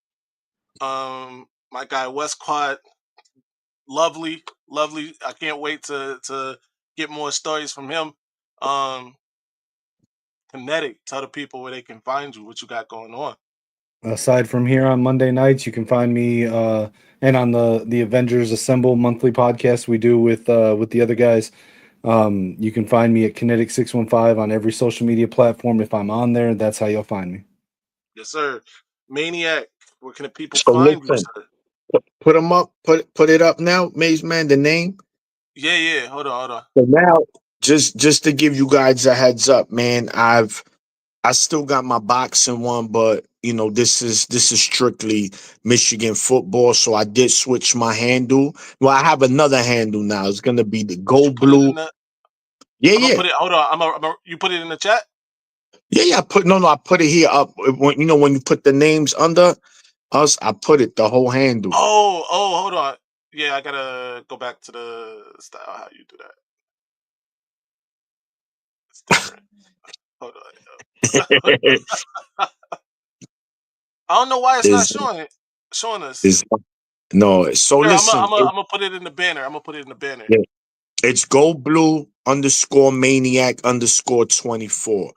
My guy West Quad, lovely, lovely. I can't wait to get more stories from him. Um, Kinetic, tell the people where they can find you, what you got going on. Aside from here on Monday nights, you can find me and on the Avengers Assemble monthly podcast we do with the other guys. You can find me at Kinetic 615 on every social media platform. If I'm on there, that's how you'll find me. Yes, sir. Maniac, where can the people So find you, listen, sir? put them up, put it up now, Maze Man, the name. Yeah. Hold on. So now, just to give you guys a heads up, man, I still got my boxing one, but you know, this is strictly Michigan football. So I did switch my handle. Well, I have another handle now. It's gonna be the Did you gold put it blue. in the? Yeah, I'm gonna yeah. put it. Hold on. You put it in the chat. Yeah. I put it here up. When when you put the names under us, I put it the whole handle. Oh, hold on. Yeah, I gotta go back to the style. How you do that? It's different. Hold on. I don't know why it's not is showing us. is no. So Here, listen, I'm gonna put it in the banner. I'm gonna put it in the banner. yeah, it's gold blue underscore maniac underscore 24.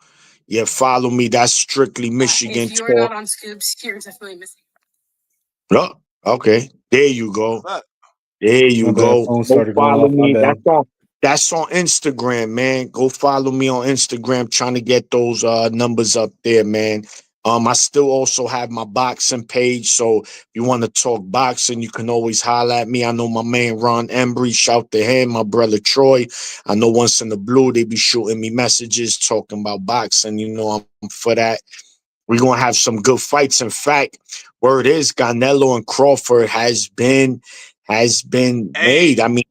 Yeah, follow me. That's strictly Michigan If you're not talk. on Scoops, you're definitely missing. Oh, okay. There you What's go. that? There My you bad. go. Phone Go started going follow off. My me. bad. That's on Instagram, man. Go follow me on Instagram. Trying to get those numbers up there, man. I still also have my boxing page. So if you want to talk boxing, you can always holler at me. I know my man Ron Embry. Shout to him, my brother Troy. I know once in the blue, they be shooting me messages talking about boxing. You know, I'm for that. We're gonna have some good fights. In fact, word is Canelo and Crawford has been made. I Hey, mean,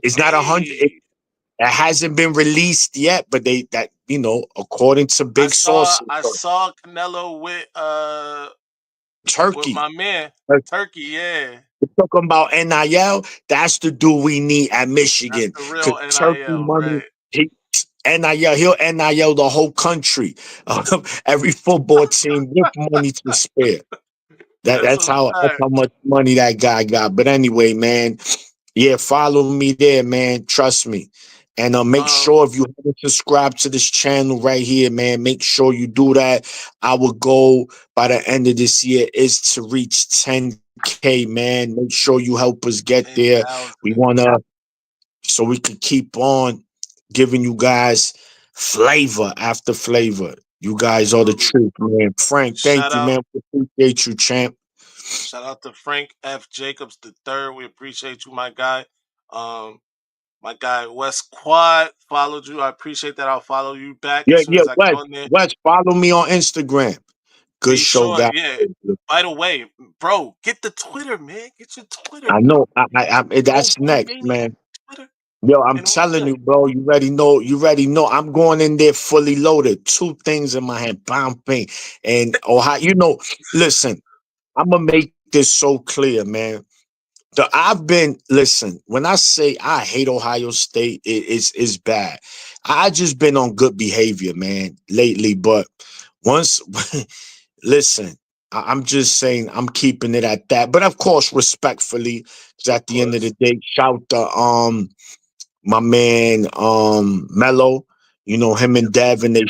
it's not 100. It hey. hasn't been released yet, but according to big sources, I saw Canelo with Turkey. my man Turkey. Yeah, We're talking about NIL. That's the dude we need at that's Michigan. the Cause real Turkey NIL, money, right? he NIL, he'll NIL the whole country. Every football team with money to spare. That's That's a how fact. much money that guy got. But anyway, man, yeah, follow me there, man. Trust me. And make Um, sure if you haven't subscribed to this channel right here, man, make sure you do that. Our goal by the end of this year is to reach 10K, man. Make sure you help us get there. We 10,000. wanna so we can keep on giving you guys flavor after flavor. You guys are the Absolutely. truth, man. Frank, thank Shout you, out, man. We appreciate you, champ. shout out to Frank F. Jacobs the third. We appreciate you, my guy. Um, my guy West Quad followed you. I appreciate that. I'll follow you back Yeah, as soon yeah, as I get Wes. on there. Wes, follow me on Instagram. Good Be show, sure, guys. yeah. By the way, bro, get the Twitter, man. Get your Twitter. I know. Gold That's Blue next, Maniac man. Twitter. Yo, I'm And what's telling next? you, bro. You already know. You already know. I'm going in there fully loaded. Two things in my hand, bang, and Ohio. Listen. I'm gonna make this so clear, man. I've been listen. When I say I hate Ohio State, it's bad. I just been on good behavior, man, lately. But once, listen, I'm just saying I'm keeping it at that. But of course, respectfully, because Of at the end of the course. day, shout to my man Mello. You know him and Yep. Devin. They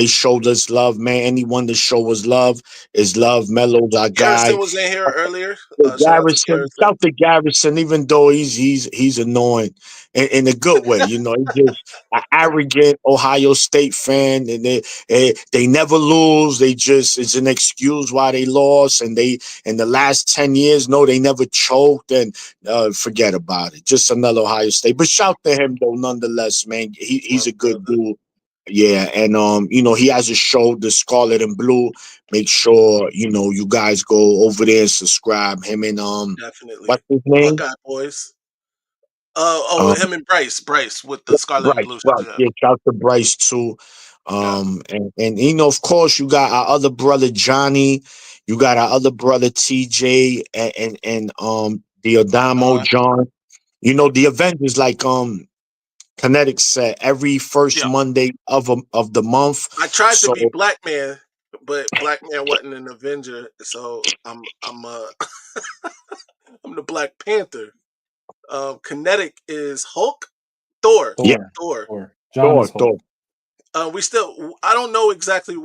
showed us love, man. Anyone that show us love is love. Mello's our Garrison guy. was in here earlier. Yeah, Shout out to Garrison, Garrison. shout to Garrison, even though he's annoying in a good way. He's just an arrogant Ohio State fan, and they never lose. They just it's an excuse why they lost, and they in the last 10 years, no, they never choked, and forget about it. Just another Ohio State. But shout to him though, nonetheless, man. It's my He's a good brother. dude. Yeah, and he has a show, the Scarlet and Blue. Make sure you guys go over there and subscribe. Him and Definitely. what's his name? Buckeye boys. Um, Him and Bryce with the Scarlet and Bryce, Blue right? show. Yeah. Yeah, shout to Bryce too. Yeah. And of course, you got our other brother Johnny. You got our other brother TJ and the Adamo John. John. The Avengers, like Kinetic said, every first Yeah. Monday of the month. I tried to So be Black Man, but Black Man wasn't an Avenger, so I'm I'm the Black Panther. Kinetic is Hulk, Thor, yeah, Thor. Thor. Thor. John Thor, is Hulk. I don't know exactly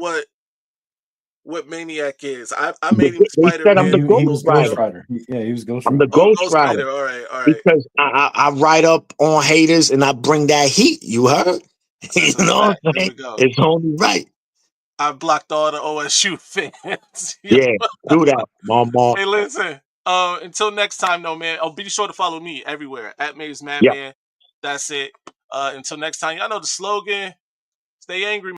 what Maniac is. I made him They said I'm Spider-Man the He, and he Ghost was Logan. Ghost Rider. Rider. Yeah, he was Ghost I'm the Rider. Oh, Ghost Ghost Rider Rider. All right, all right. because I write up on haters and I bring that heat. You heard? You That's a know fact. what I'm There saying? we go. It's only right. I blocked all the OSU fans. Yo. Yeah, do that, mama. Hey, listen. Until next time, though, man. Oh, be sure to follow me everywhere at Maze Yeah. Madman. That's it. Until next time, y'all know the slogan. Stay angry.